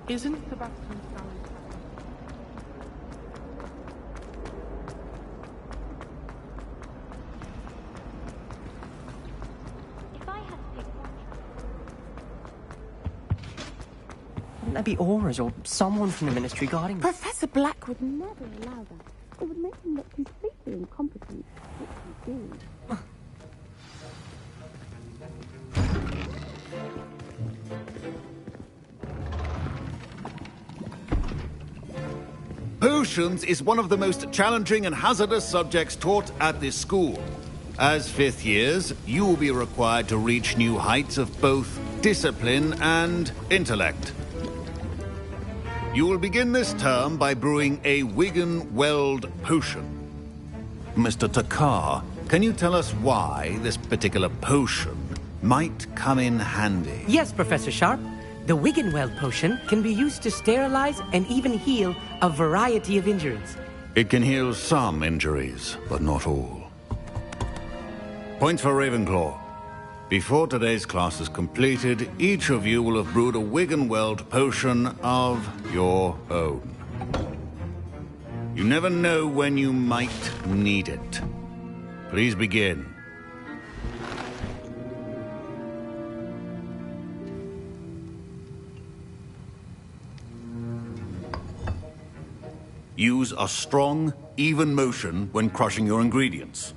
Isn't Sebastian Sally? Wouldn't there be auras or someone from the Ministry guarding me? Professor Black would never allow that. It would make him look completely incompetent. What he do. Potions is one of the most challenging and hazardous subjects taught at this school. As fifth years, you will be required to reach new heights of both discipline and intellect. You will begin this term by brewing a Wiggenweld potion. Mr. Takar, can you tell us why this particular potion might come in handy? Yes, Professor Sharp. The Wiggenweld potion can be used to sterilize and even heal a variety of injuries. It can heal some injuries, but not all. Points for Ravenclaw. Before today's class is completed, each of you will have brewed a Wiggenweld potion of your own. You never know when you might need it. Please begin. Use a strong, even motion when crushing your ingredients.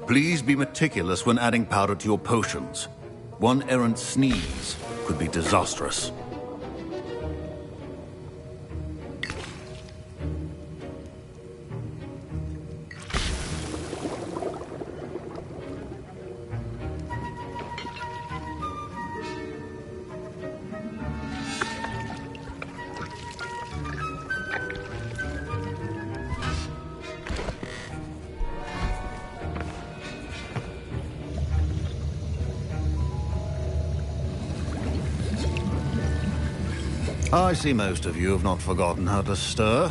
Please be meticulous when adding powder to your potions. One errant sneeze could be disastrous. I see most of you have not forgotten how to stir.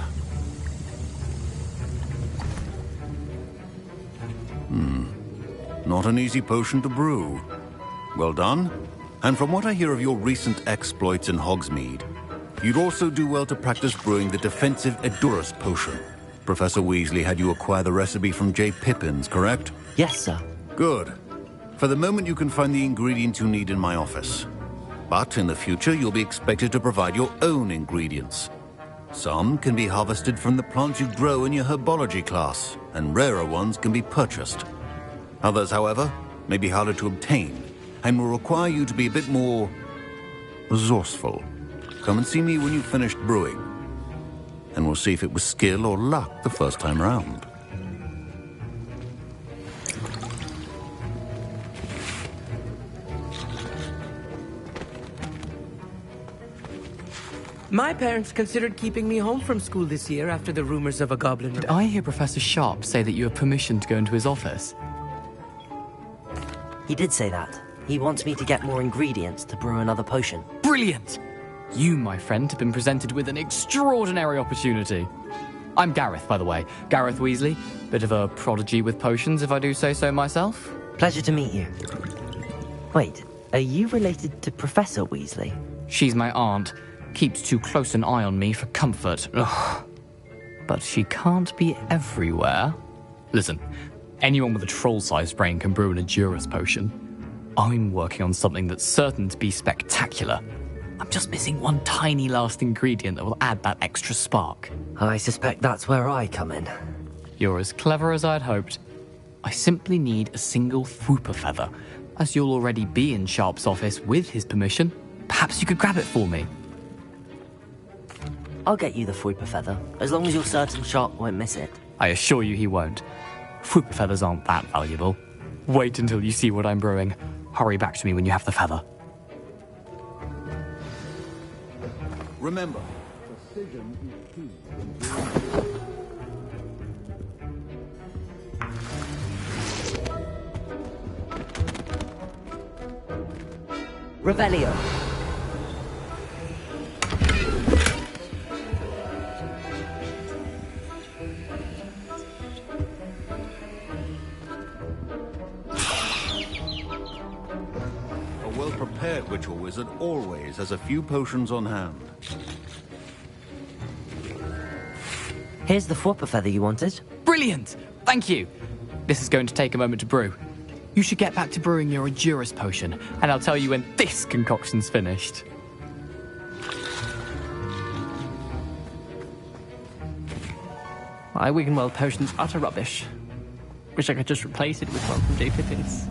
Not an easy potion to brew. Well done. And from what I hear of your recent exploits in Hogsmeade, you'd also do well to practice brewing the defensive Edurus potion. Professor Weasley had you acquire the recipe from J. Pippins, correct? Yes, sir. Good. For the moment, you can find the ingredients you need in my office. But in the future, you'll be expected to provide your own ingredients. Some can be harvested from the plants you grow in your herbology class, and rarer ones can be purchased. Others, however, may be harder to obtain, and will require you to be a bit more resourceful. Come and see me when you've finished brewing, and we'll see if it was skill or luck the first time around. My parents considered keeping me home from school this year after the rumors of a goblin. Did I hear Professor Sharp say that you have permission to go into his office? He did say that. He wants me to get more ingredients to brew another potion. Brilliant! You, my friend, have been presented with an extraordinary opportunity. I'm Gareth, by the way. Gareth Weasley. Bit of a prodigy with potions, if I do say so myself. Pleasure to meet you. Wait, are you related to Professor Weasley? She's my aunt. Keeps too close an eye on me for comfort. Ugh. But she can't be everywhere. Listen, anyone with a troll-sized brain can brew an Edurus potion. I'm working on something that's certain to be spectacular. I'm just missing one tiny last ingredient that will add that extra spark. I suspect that's where I come in. You're as clever as I'd hoped. I simply need a single Fwooper feather. As you'll already be in Sharp's office with his permission, perhaps you could grab it for me. I'll get you the Fwooper feather, as long as you're certain Sharp won't miss it. I assure you he won't. Fwooper feathers aren't that valuable. Wait until you see what I'm brewing. Hurry back to me when you have the feather. Remember, precision is key. Revelio. A well-prepared ritual wizard always has a few potions on hand. Here's the Fwooper feather you wanted. Brilliant! Thank you! This is going to take a moment to brew. You should get back to brewing your Edurus potion, and I'll tell you when this concoction's finished. My Wiggenweld potion's utter rubbish. Wish I could just replace it with one from J. Pippin's.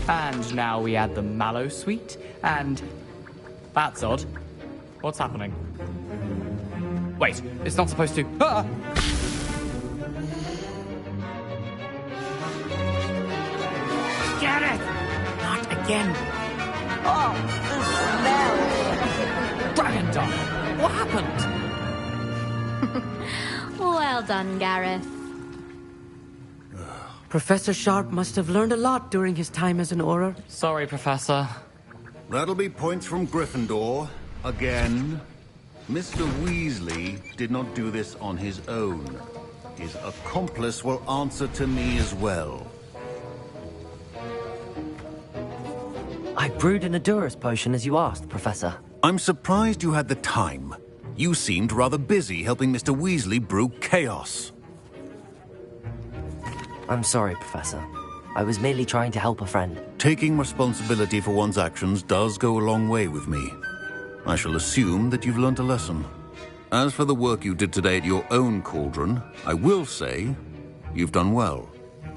And now we add the mallow sweet, and... That's odd. What's happening? Wait, it's not supposed to... Ah! Get it! Not again. Oh, the smell! Dragon Duck! What happened? Well done, Gareth. Professor Sharp must have learned a lot during his time as an Auror. Sorry, Professor. That'll be points from Gryffindor. Again. Mr. Weasley did not do this on his own. His accomplice will answer to me as well. I brewed an Edurus potion as you asked, Professor. I'm surprised you had the time. You seemed rather busy helping Mr. Weasley brew chaos. I'm sorry, Professor. I was merely trying to help a friend. Taking responsibility for one's actions does go a long way with me. I shall assume that you've learnt a lesson. As for the work you did today at your own cauldron, I will say you've done well.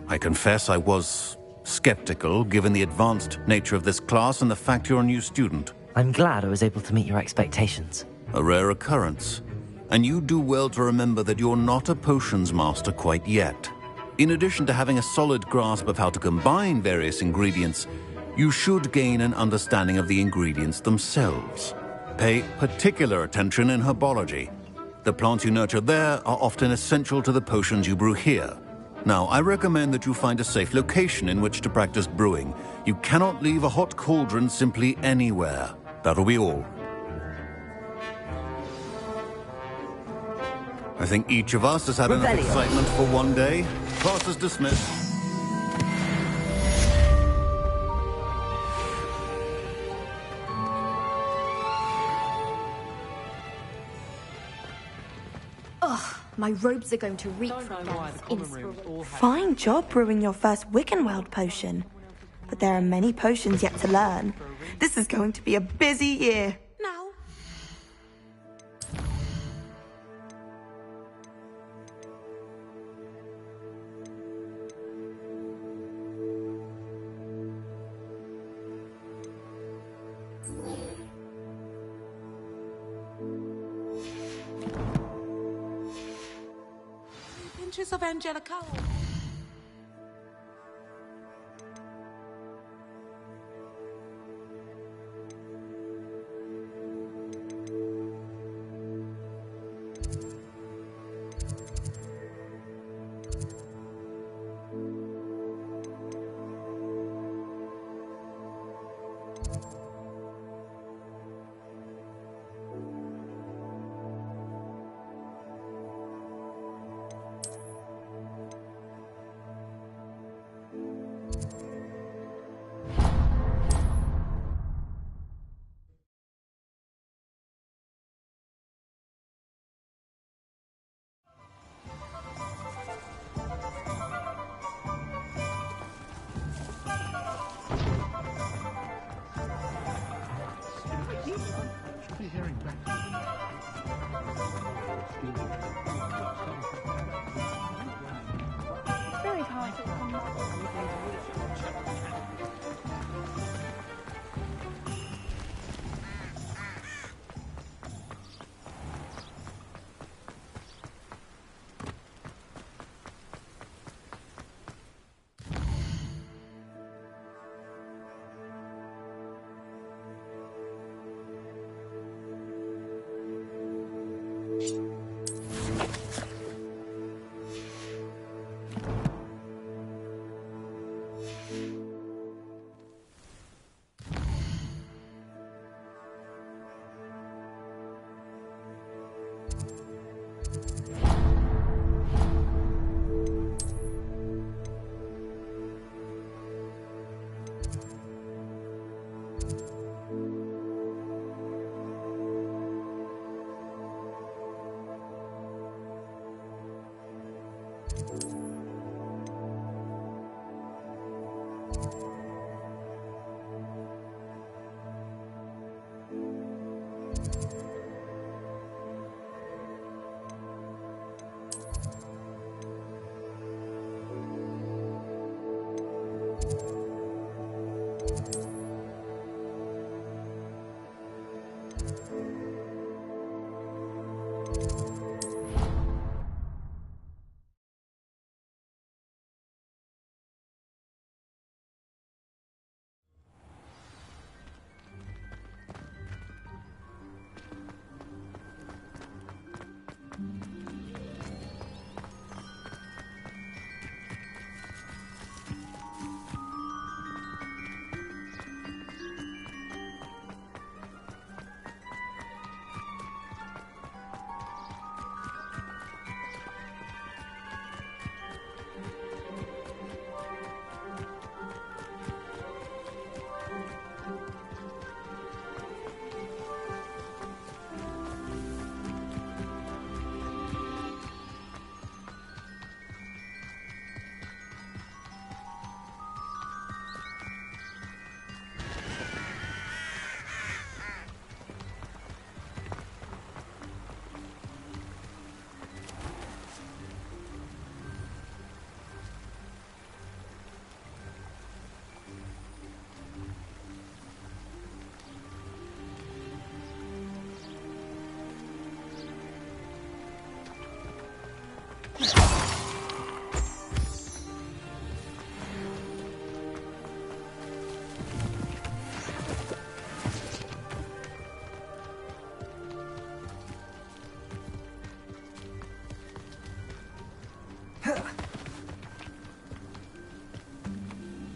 I confess I was skeptical, given the advanced nature of this class and the fact you're a new student. I'm glad I was able to meet your expectations. A rare occurrence. And you do well to remember that you're not a potions master quite yet. In addition to having a solid grasp of how to combine various ingredients, you should gain an understanding of the ingredients themselves. Pay particular attention in herbology. The plants you nurture there are often essential to the potions you brew here. Now, I recommend that you find a safe location in which to practice brewing. You cannot leave a hot cauldron simply anywhere. That'll be all. I think each of us has had enough excitement for one day. Class is dismissed. Ugh, my robes are going to reek from Dad's inspiration. Fine job brewing your first Wiggenweld potion. But there are many potions yet to learn. This is going to be a busy year. Now. Pinches of Angelica.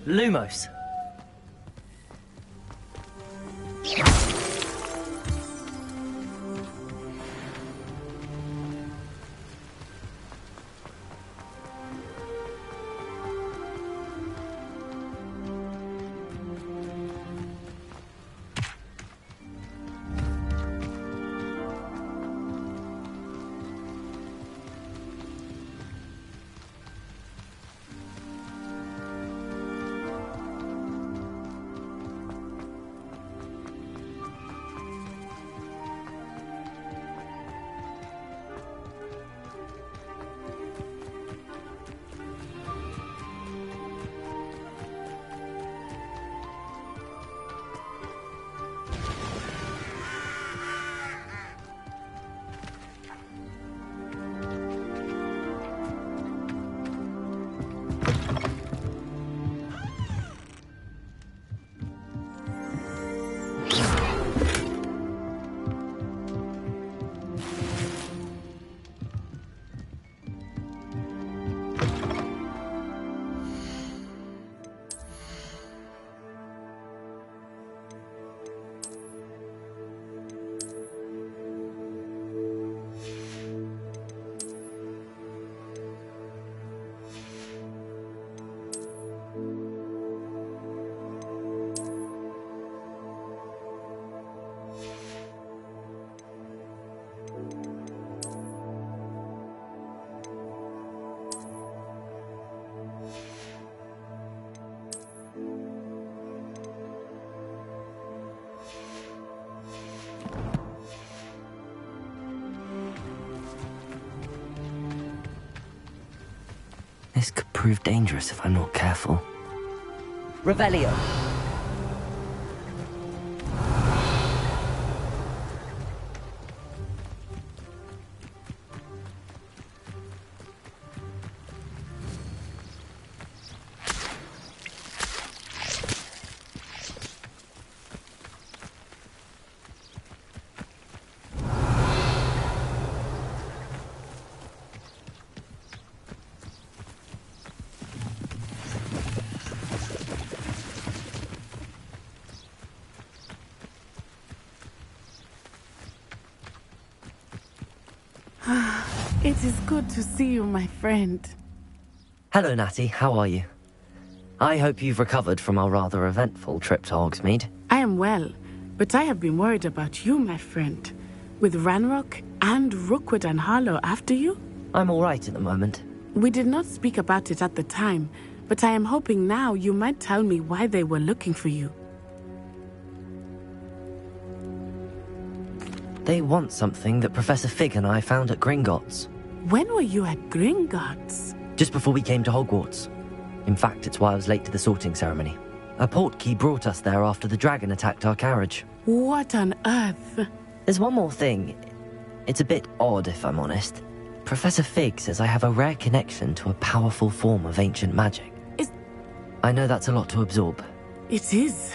Lumos. This could prove dangerous if I'm not careful. Revelio. It is good to see you, my friend. Hello, Natty. How are you? I hope you've recovered from our rather eventful trip to Hogsmeade. I am well, but I have been worried about you, my friend. With Ranrock and Rookwood and Harlow after you? I'm all right at the moment. We did not speak about it at the time, but I am hoping now you might tell me why they were looking for you. They want something that Professor Fig and I found at Gringotts. When were you at Gringotts? Just before we came to Hogwarts. In fact, it's why I was late to the sorting ceremony. A portkey brought us there after the dragon attacked our carriage. What on earth? There's one more thing. It's a bit odd, if I'm honest. Professor Fig says I have a rare connection to a powerful form of ancient magic. I know that's a lot to absorb. It is.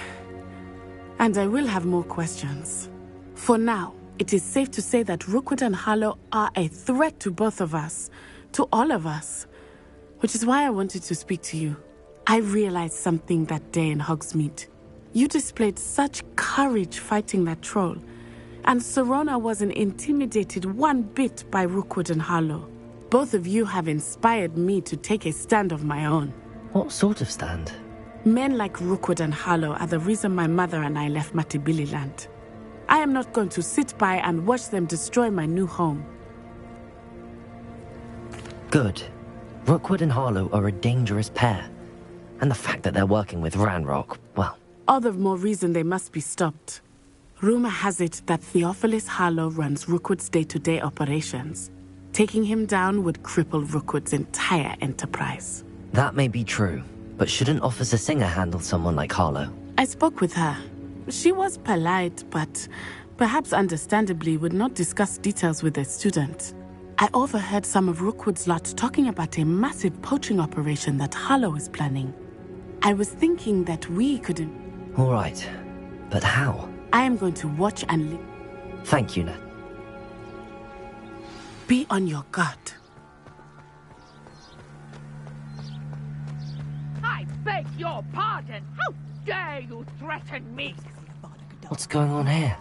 And I will have more questions. For now, it is safe to say that Rookwood and Harlow are a threat to both of us, to all of us, which is why I wanted to speak to you. I realized something that day in Hogsmeade. You displayed such courage fighting that troll, and Sirona wasn't intimidated one bit by Rookwood and Harlow. Both of you have inspired me to take a stand of my own. What sort of stand? Men like Rookwood and Harlow are the reason my mother and I left Matabeleland. I am not going to sit by and watch them destroy my new home. Good. Rookwood and Harlow are a dangerous pair. And the fact that they're working with Ranrock, well... All the more reason they must be stopped. Rumor has it that Theophilus Harlow runs Rookwood's day-to-day operations. Taking him down would cripple Rookwood's entire enterprise. That may be true, but shouldn't Officer Singer handle someone like Harlow? I spoke with her. She was polite, but perhaps understandably would not discuss details with a student. I overheard some of Rookwood's lot talking about a massive poaching operation that Harlow is planning. I was thinking that we could... All right, but how? I am going to watch and... Thank you, Nat. Be on your guard. I beg you! your pardon! How dare you threaten me? What's going on here?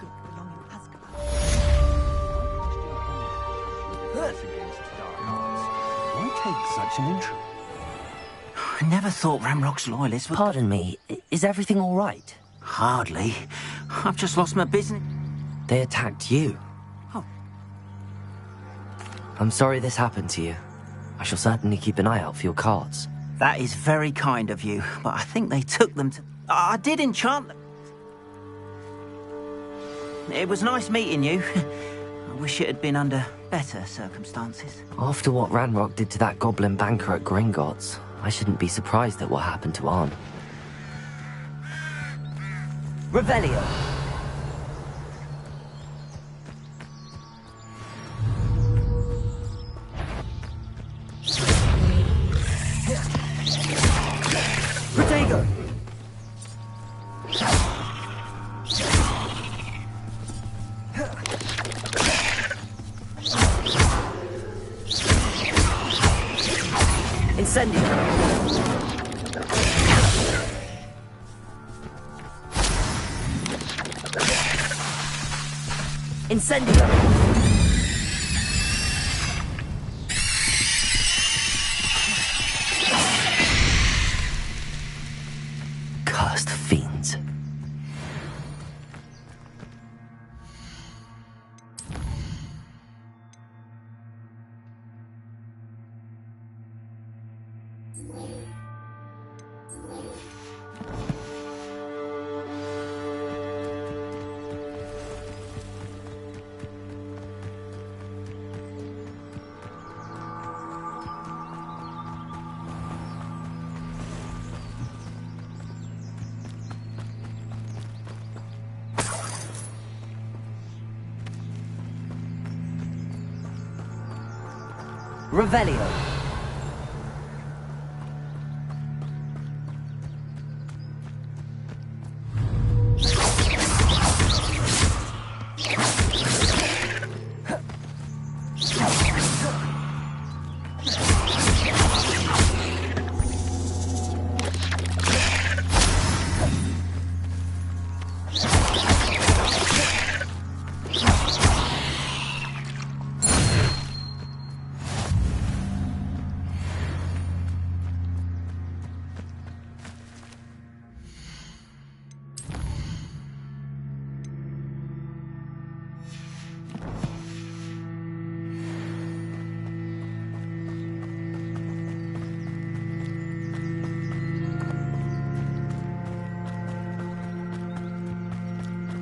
Why take such an intro? I never thought Ramrock's loyalists would... Pardon me, is everything all right? Hardly. I've just lost my business. They attacked you. Oh. I'm sorry this happened to you. I shall certainly keep an eye out for your cards. That is very kind of you, but I think they took them to... I did enchant them. It was nice meeting you. I wish it had been under better circumstances. After what Ranrock did to that goblin banker at Gringotts, I shouldn't be surprised at what happened to Arn. Revelio! Protego! Incendio! Incendio! Cursed fiends. Revelio.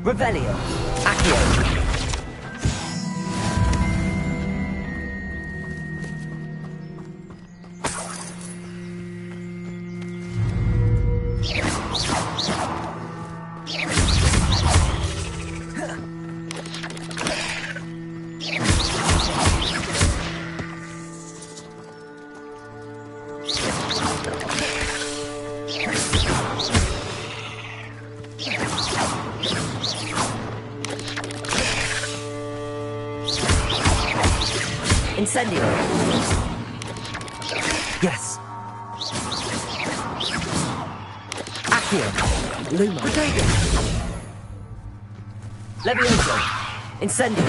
Revelio. Accio. Incendio. Yes. Accio. Luma. Protego. Levioso. Incendio.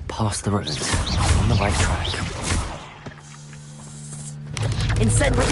Past the roads. On the right track. Incendio!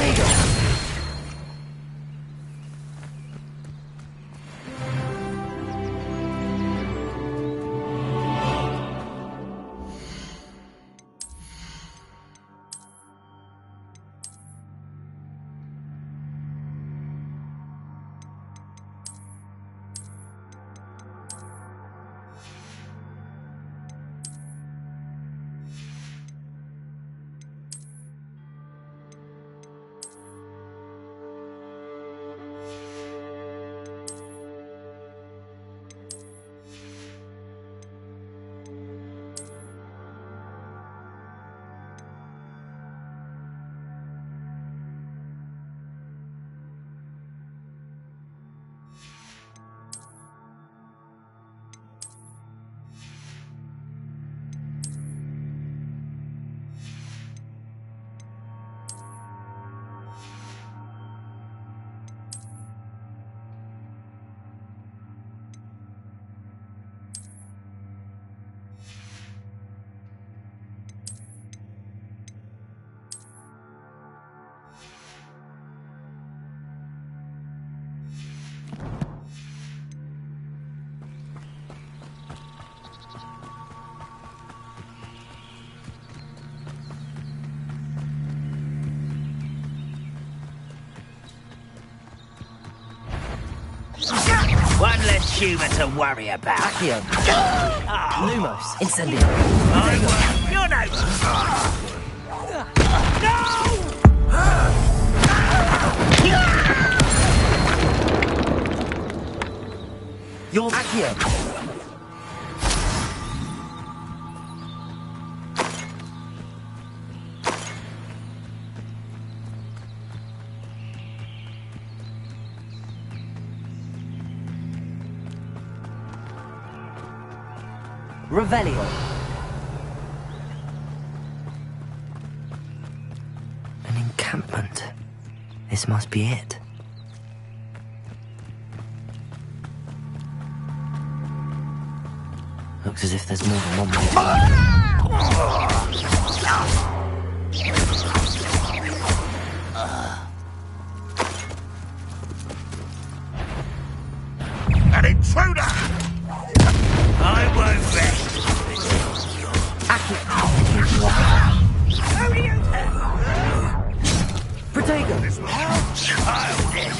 humour to worry about. Accio. Lumos. Incendio. You're no... You're Accio. Revelio. An encampment. This must be it. Looks as if there's more than one way to An intruder! I won't rest. Protego! Childish!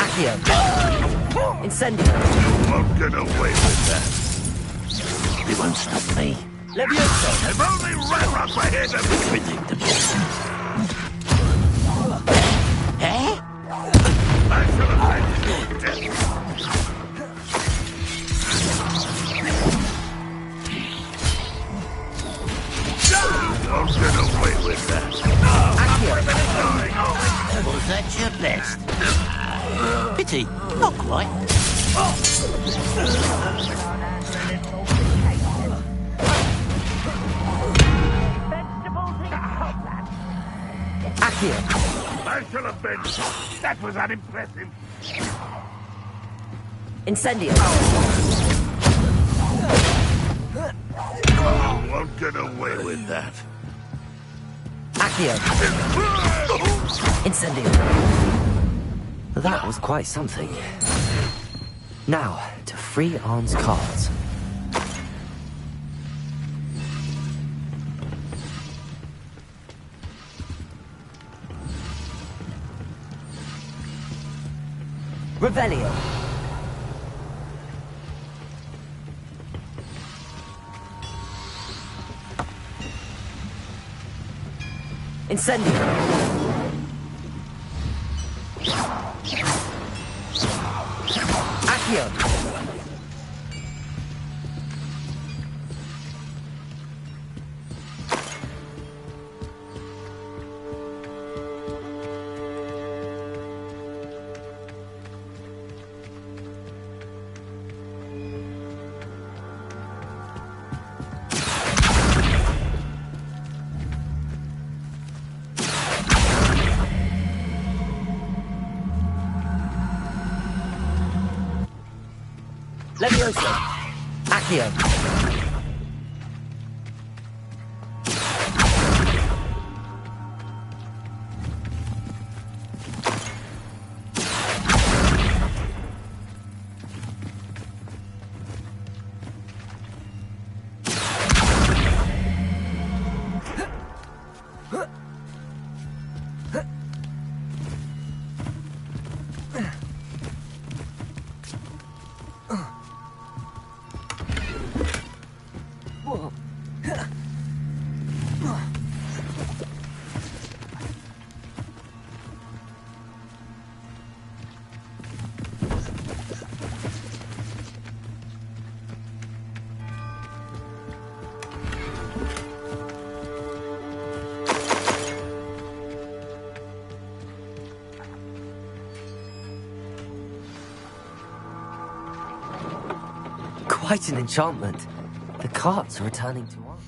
Accio. Incendio. You won't get away with that. They won't stop me. Levioso. If only Ragnarok were here to... Predictable. Eh? I should have made your death. Don't get away with that. Was that your best? Pity, not quite. Accio. I should have been. That was unimpressive. Incendio. You won't get away with that. Accio. Incendio. That was quite something. Now, to free Arn's cards. Revelio. Incendio. Accio. Levioso. Accio. Quite an enchantment. The carts are returning to us.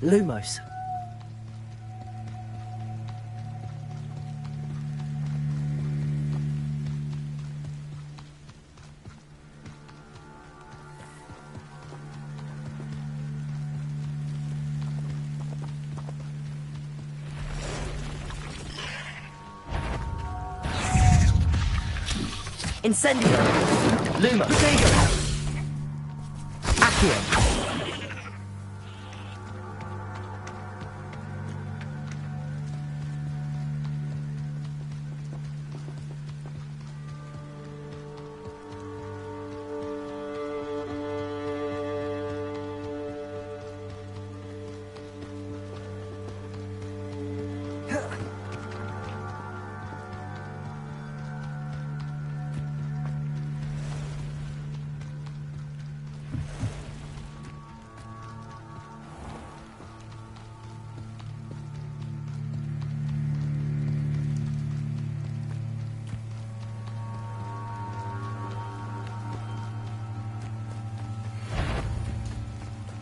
Lumos. Incendio! Luma! Accio!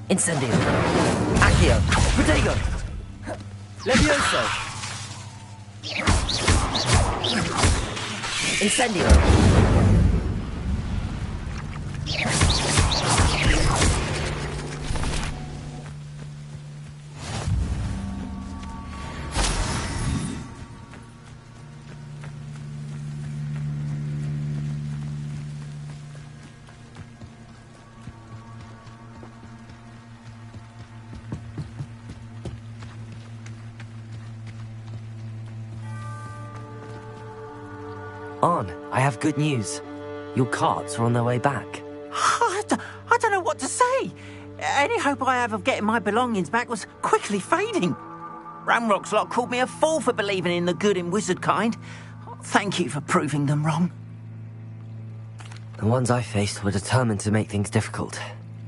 Incendio! Accio! Protego! Levioso! Incendio! Arn, I have good news. Your carts are on their way back. I don't know what to say. Any hope I have of getting my belongings back was quickly fading. Ramrock's lot called me a fool for believing in the good in wizard kind. Thank you for proving them wrong. The ones I faced were determined to make things difficult.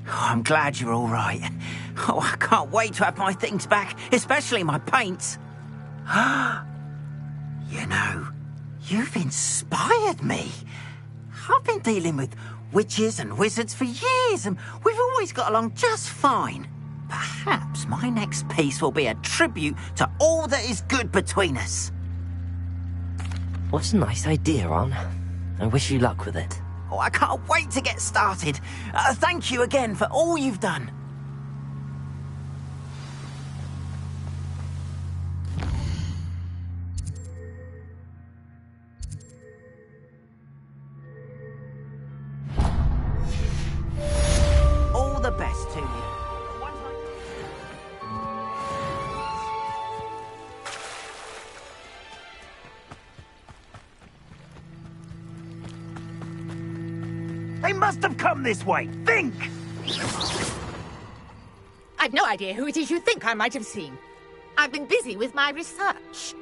Oh, I'm glad you're all right. Oh, I can't wait to have my things back, especially my paints. You know, you've inspired me. I've been dealing with witches and wizards for years, and we've always got along just fine. Perhaps my next piece will be a tribute to all that is good between us. What a nice idea, Arn. I wish you luck with it. Oh, I can't wait to get started. Thank you again for all you've done. All the best to you. They must have come this way. Think! I've no idea who it is you think I might have seen. I've been busy with my research.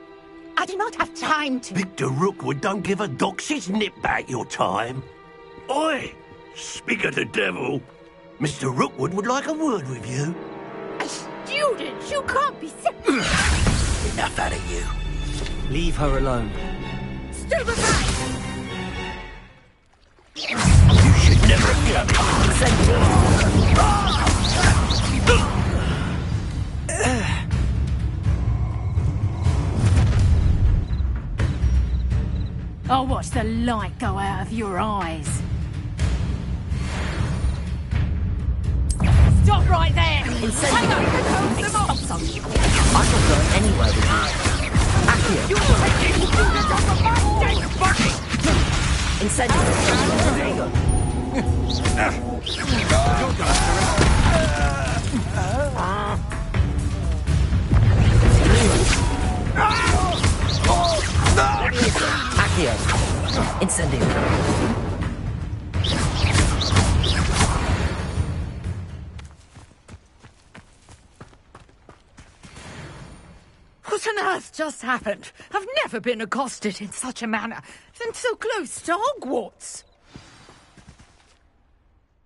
I do not have time to... Victor Rookwood don't give a doxy's nip back your time. Oi! Speak of the devil. Mr. Rookwood would like a word with you. A student? You can't be sick. Enough out of you. Leave her alone. Stupefy! You should never have come in. I'll watch the light go out of your eyes. Stop right there! Incendio! I can go anywhere with you. Accio! You're taking students off of my dead body! Incendio! There you go. Accio! Incendio! What on earth just happened? I've never been accosted in such a manner, and so close to Hogwarts.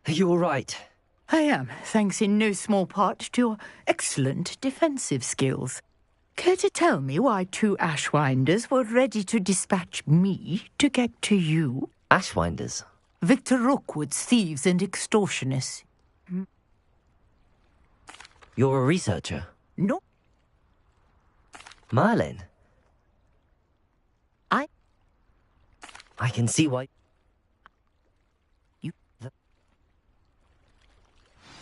Are you all right? I am, thanks in no small part to your excellent defensive skills. Care to tell me why two Ashwinders were ready to dispatch me to get to you? Ashwinders? Victor Rookwood's thieves and extortionists. You're a researcher? No. Merlin? I can see why...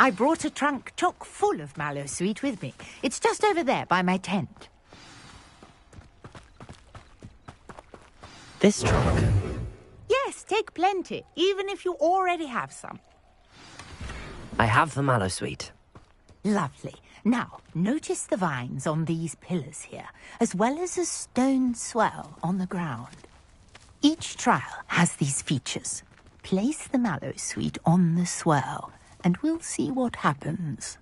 I brought a trunk chock full of mallow sweet with me. It's just over there by my tent. This trunk? Yes, take plenty, even if you already have some. I have the mallow sweet. Lovely. Now, notice the vines on these pillars here, as well as a stone swell on the ground. Each trial has these features. Place the mallow sweet on the swell, and we'll see what happens.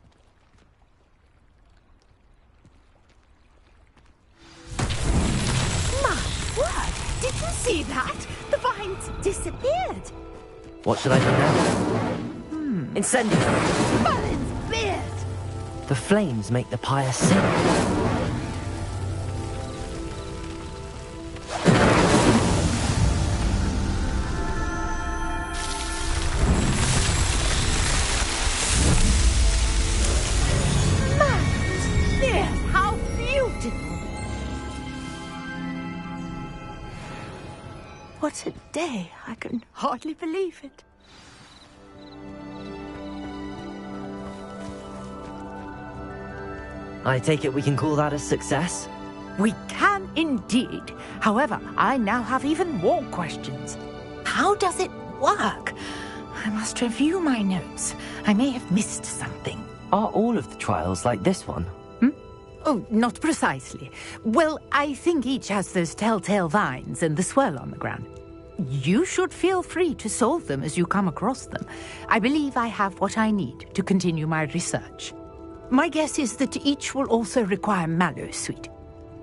My word! Did you see that? The vines disappeared. What should I do now? Incendio! Merlin's beard! The flames make the pyre sing. What a day! I can hardly believe it. I take it we can call that a success? We can indeed. However, I now have even more questions. How does it work? I must review my notes. I may have missed something. Are all of the trials like this one? Oh, not precisely. Well, I think each has those telltale vines and the swirl on the ground. You should feel free to solve them as you come across them. I believe I have what I need to continue my research. My guess is that each will also require mallow sweet,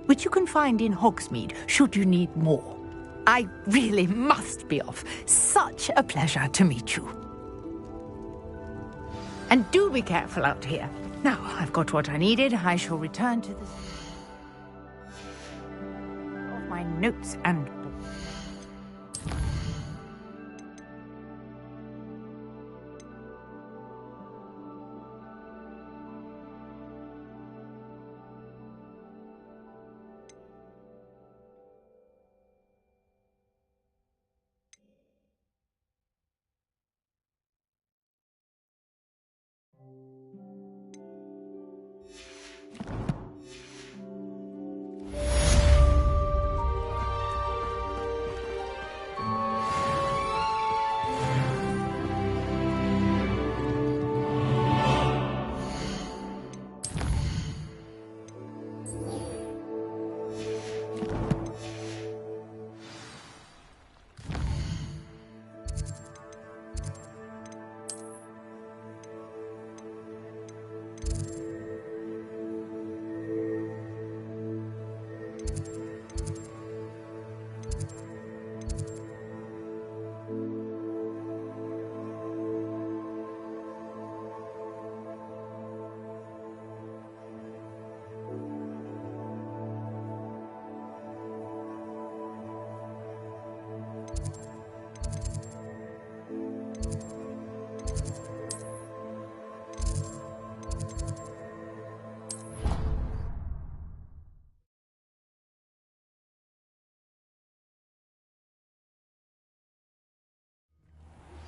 which you can find in Hogsmeade should you need more. I really must be off. Such a pleasure to meet you. And do be careful out here. Now, I've got what I needed. I shall return to this... of my notes and...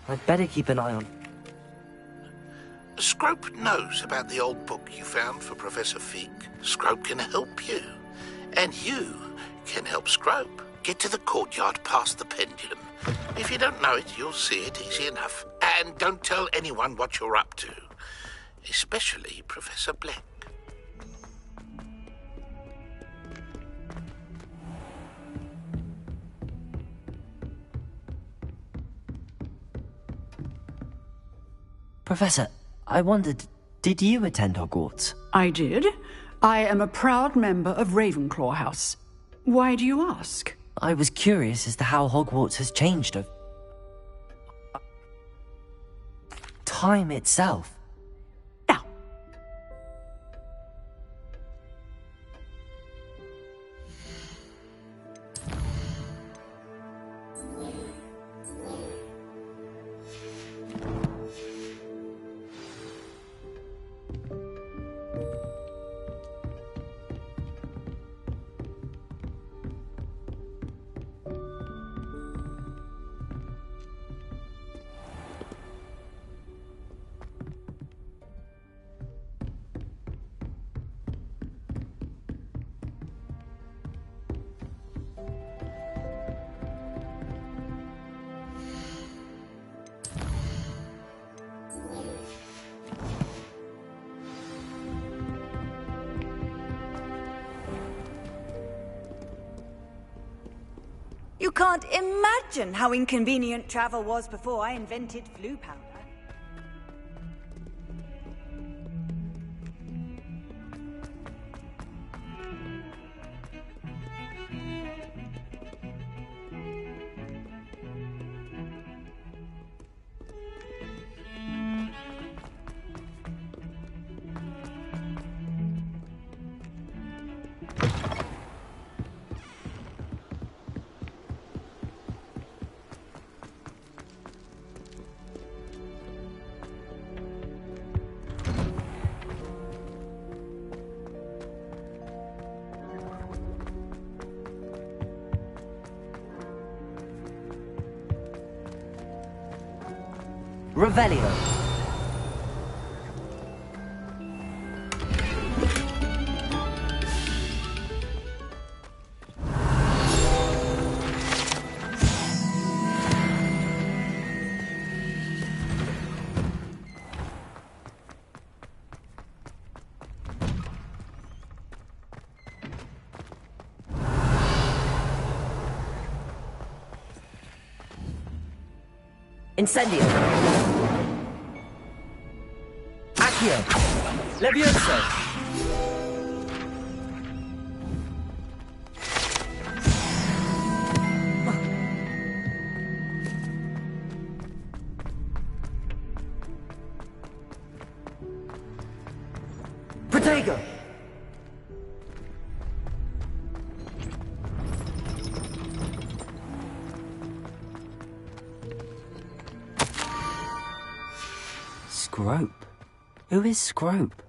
I'd better keep an eye on... Scrope knows about the old book you found for Professor Fig. Scrope can help you. And you can help Scrope. Get to the courtyard past the pendulum. If you don't know it, you'll see it easy enough. And don't tell anyone what you're up to. Especially Professor Black. Professor, I wondered, did you attend Hogwarts? I did. I am a proud member of Ravenclaw House. Why do you ask? I was curious as to how Hogwarts has changed over... time itself. can't imagine how inconvenient travel was before I invented flu powder. Revelio. Incendio. Accio. Levioso. Protego. Scrope? Who is Scrope?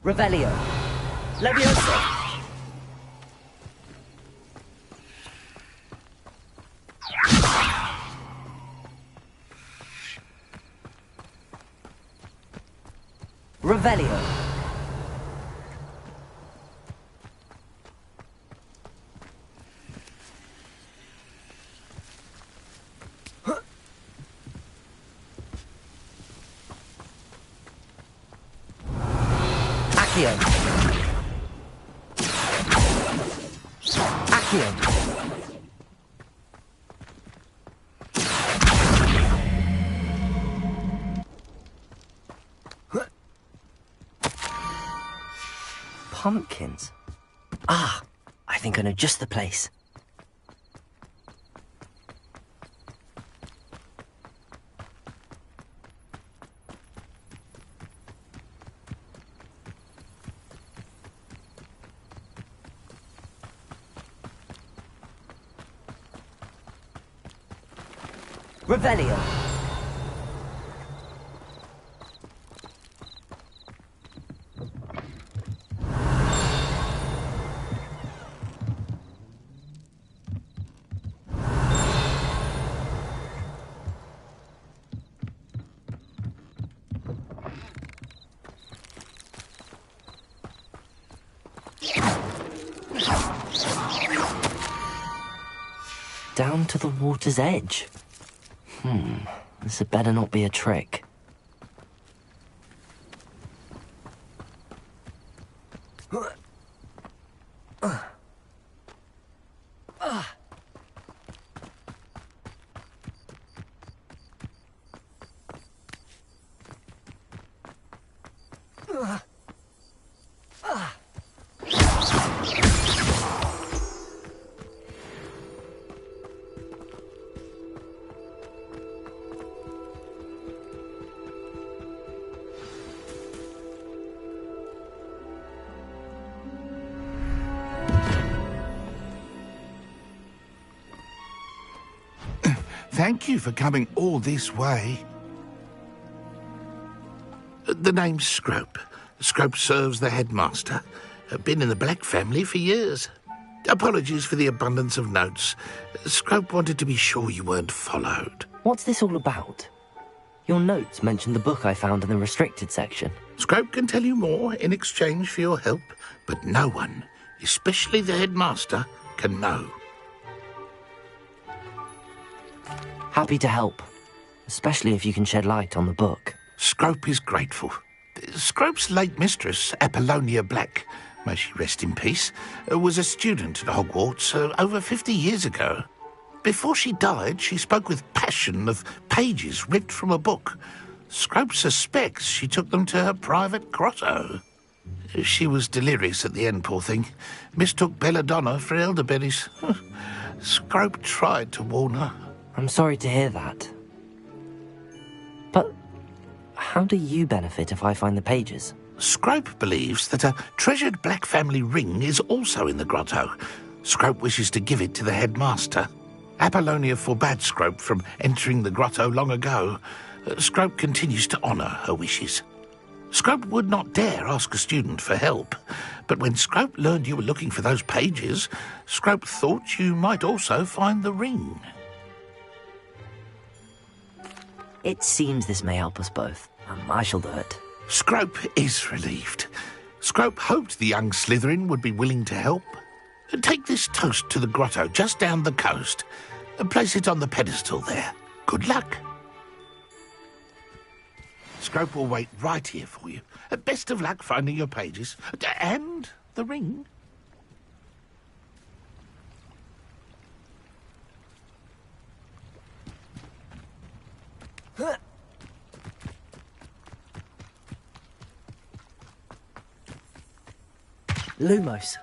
Revelio. Levioso. Revelio. Accio. Accio. Pumpkins. Ah, I think I know just the place. Revelio. Down to the water's edge. This had better not be a trick. Thank you for coming all this way. The name's Scrope. Scrope serves the headmaster. Been in the Black family for years. Apologies for the abundance of notes. Scrope wanted to be sure you weren't followed. What's this all about? Your notes mentioned the book I found in the restricted section. Scrope can tell you more in exchange for your help, but no one, especially the headmaster, can know. Happy to help, especially if you can shed light on the book. Scrope is grateful. Scrope's late mistress, Apollonia Black, may she rest in peace, was a student at Hogwarts over 50 years ago. Before she died, she spoke with passion of pages ripped from a book. Scrope suspects she took them to her private grotto. She was delirious at the end, poor thing. Mistook belladonna for elderberries. Scrope tried to warn her. I'm sorry to hear that. But how do you benefit if I find the pages? Scrope believes that a treasured Black family ring is also in the grotto. Scrope wishes to give it to the headmaster. Apollonia forbade Scrope from entering the grotto long ago. Scrope continues to honour her wishes. Scrope would not dare ask a student for help, but when Scrope learned you were looking for those pages, Scrope thought you might also find the ring. It seems this may help us both. I shall do it. Scrope is relieved. Scrope hoped the young Slytherin would be willing to help. Take this toast to the grotto just down the coast and place it on the pedestal there. Good luck. Scrope will wait right here for you. Best of luck finding your pages. And the ring. Lumos.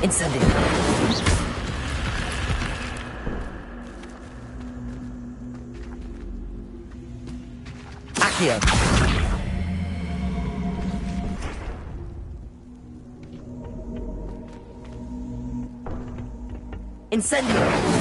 Incendio. Accio. Incendio.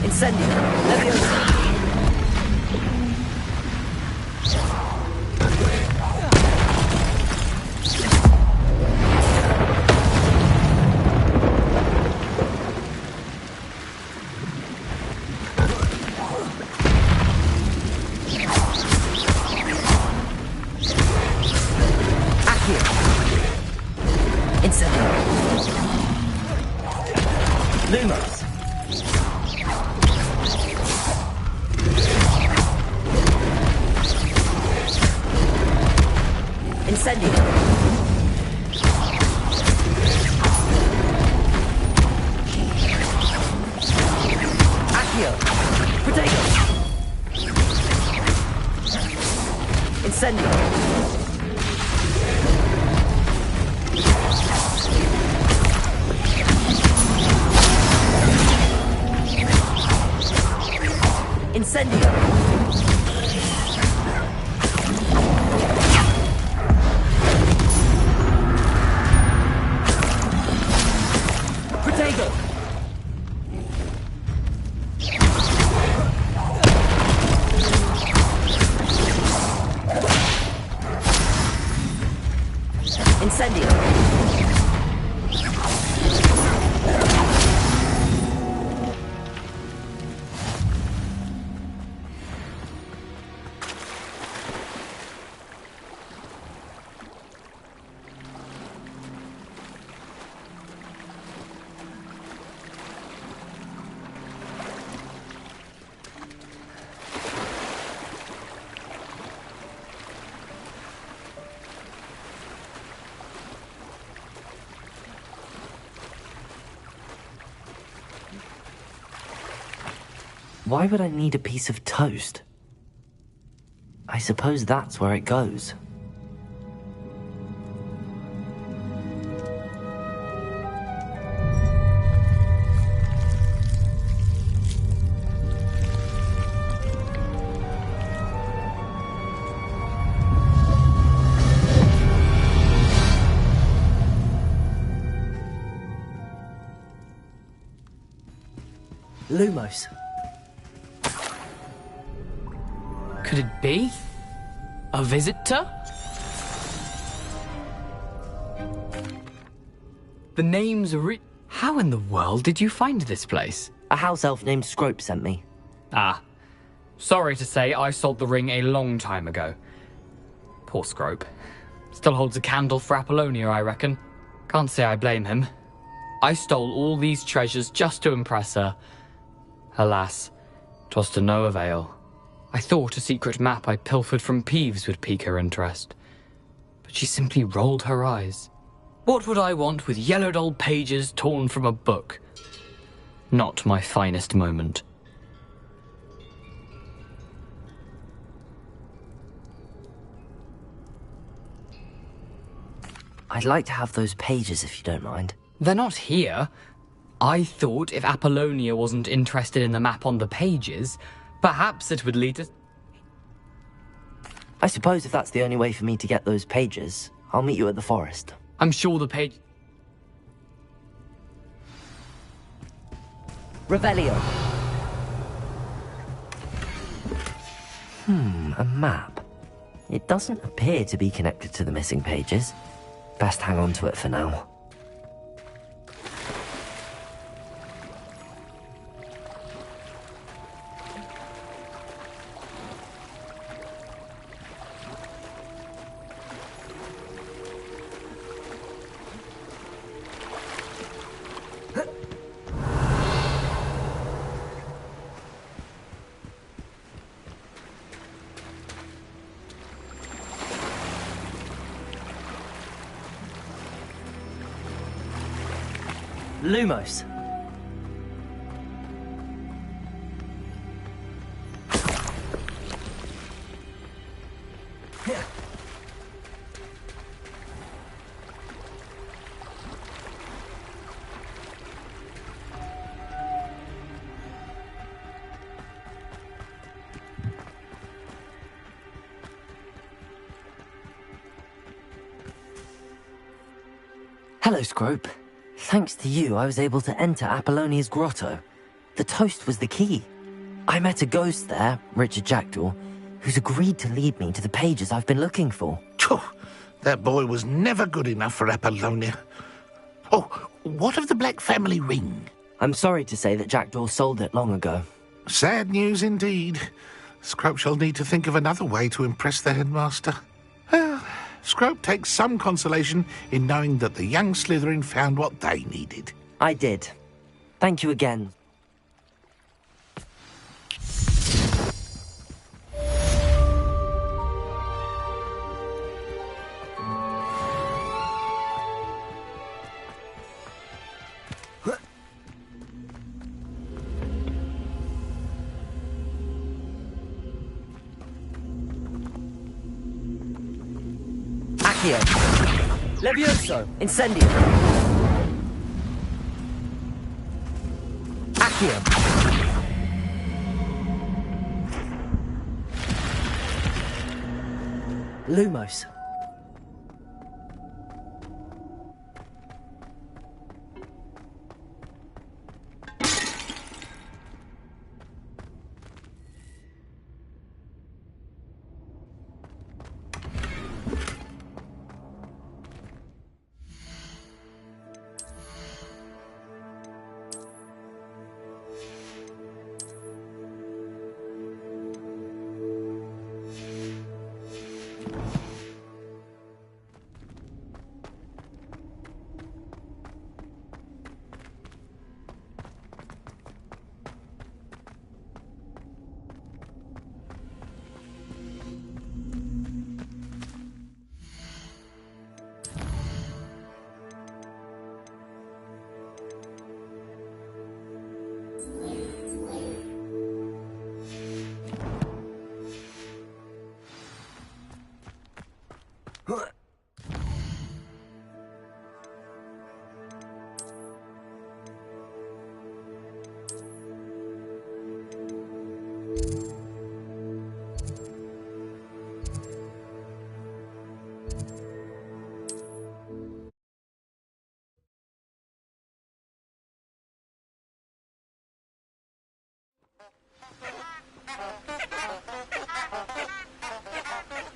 Incendio. Leviosa. Lumos. Incendio. Accio. Protego. Incendio. Incendio. Incendio! Why would I need a piece of toast? I suppose that's where it goes. Lumos. Could it be? A visitor? The name's How in the world did you find this place? A house elf named Scrope sent me. Ah. Sorry to say, I sold the ring a long time ago. Poor Scrope. Still holds a candle for Apollonia, I reckon. Can't say I blame him. I stole all these treasures just to impress her. Alas, 'twas to no avail. I thought a secret map I pilfered from Peeves would pique her interest. But she simply rolled her eyes. What would I want with yellowed old pages torn from a book? Not my finest moment. I'd like to have those pages if you don't mind. They're not here. I thought if Apollonia wasn't interested in the map on the pages, perhaps it would lead us... I suppose if that's the only way for me to get those pages, I'll meet you at the forest. I'm sure the page... Revelio. A map. It doesn't appear to be connected to the missing pages. Best hang on to it for now. Lumos. Hello, Scrope. Thanks to you, I was able to enter Apollonia's grotto. The toast was the key. I met a ghost there, Richard Jackdaw, who's agreed to lead me to the pages I've been looking for. That boy was never good enough for Apollonia. Oh, what of the Black family ring? I'm sorry to say that Jackdaw sold it long ago. Sad news indeed. Scrope shall need to think of another way to impress the headmaster. Well, Scrope takes some consolation in knowing that the young Slytherin found what they needed. I did. Thank you again. Accio. Levioso. Incendio. Accio. Lumos.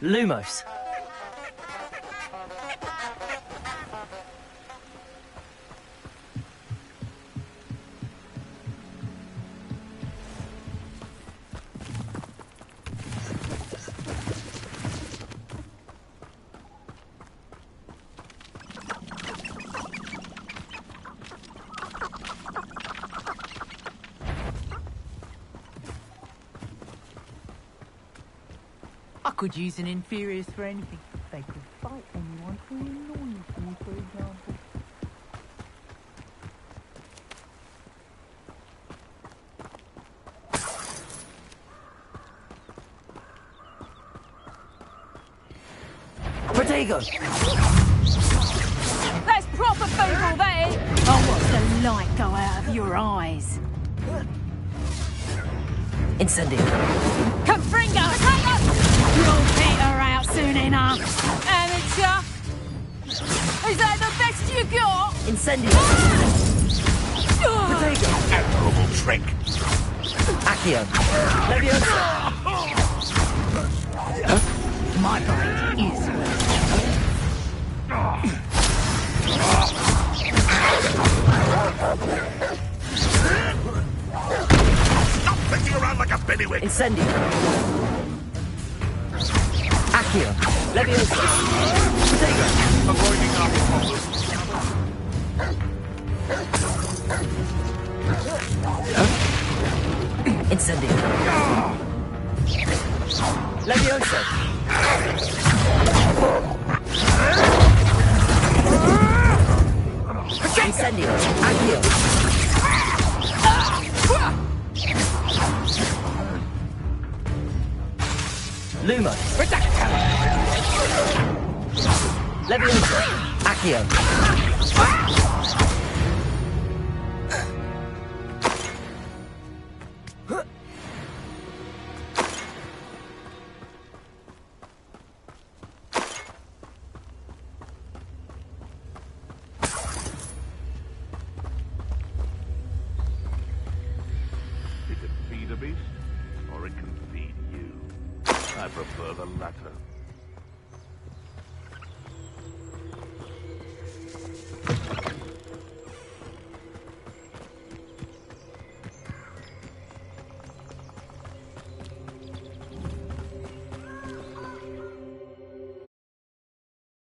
Lumos. I could use an inferiors for anything. They could fight anyone who annoys me, for example. Protego! That's proper feeble, that is! Oh, watch the light go out of your eyes. Incendio. Confringo! You'll peter out soon enough. Amateur! Is that the best you got? Incendio. Protego. Admirable trick. Accio. Leviosa. My bite is Stop flicking around like a bellywig. Incendio. Accio. Leviosa. Protego. Avoiding our problems. Incendio. Leviosa. Incendio. Accio. Lumo. Leviosa. Accio. It can feed a beast, or it can feed you. I prefer the latter.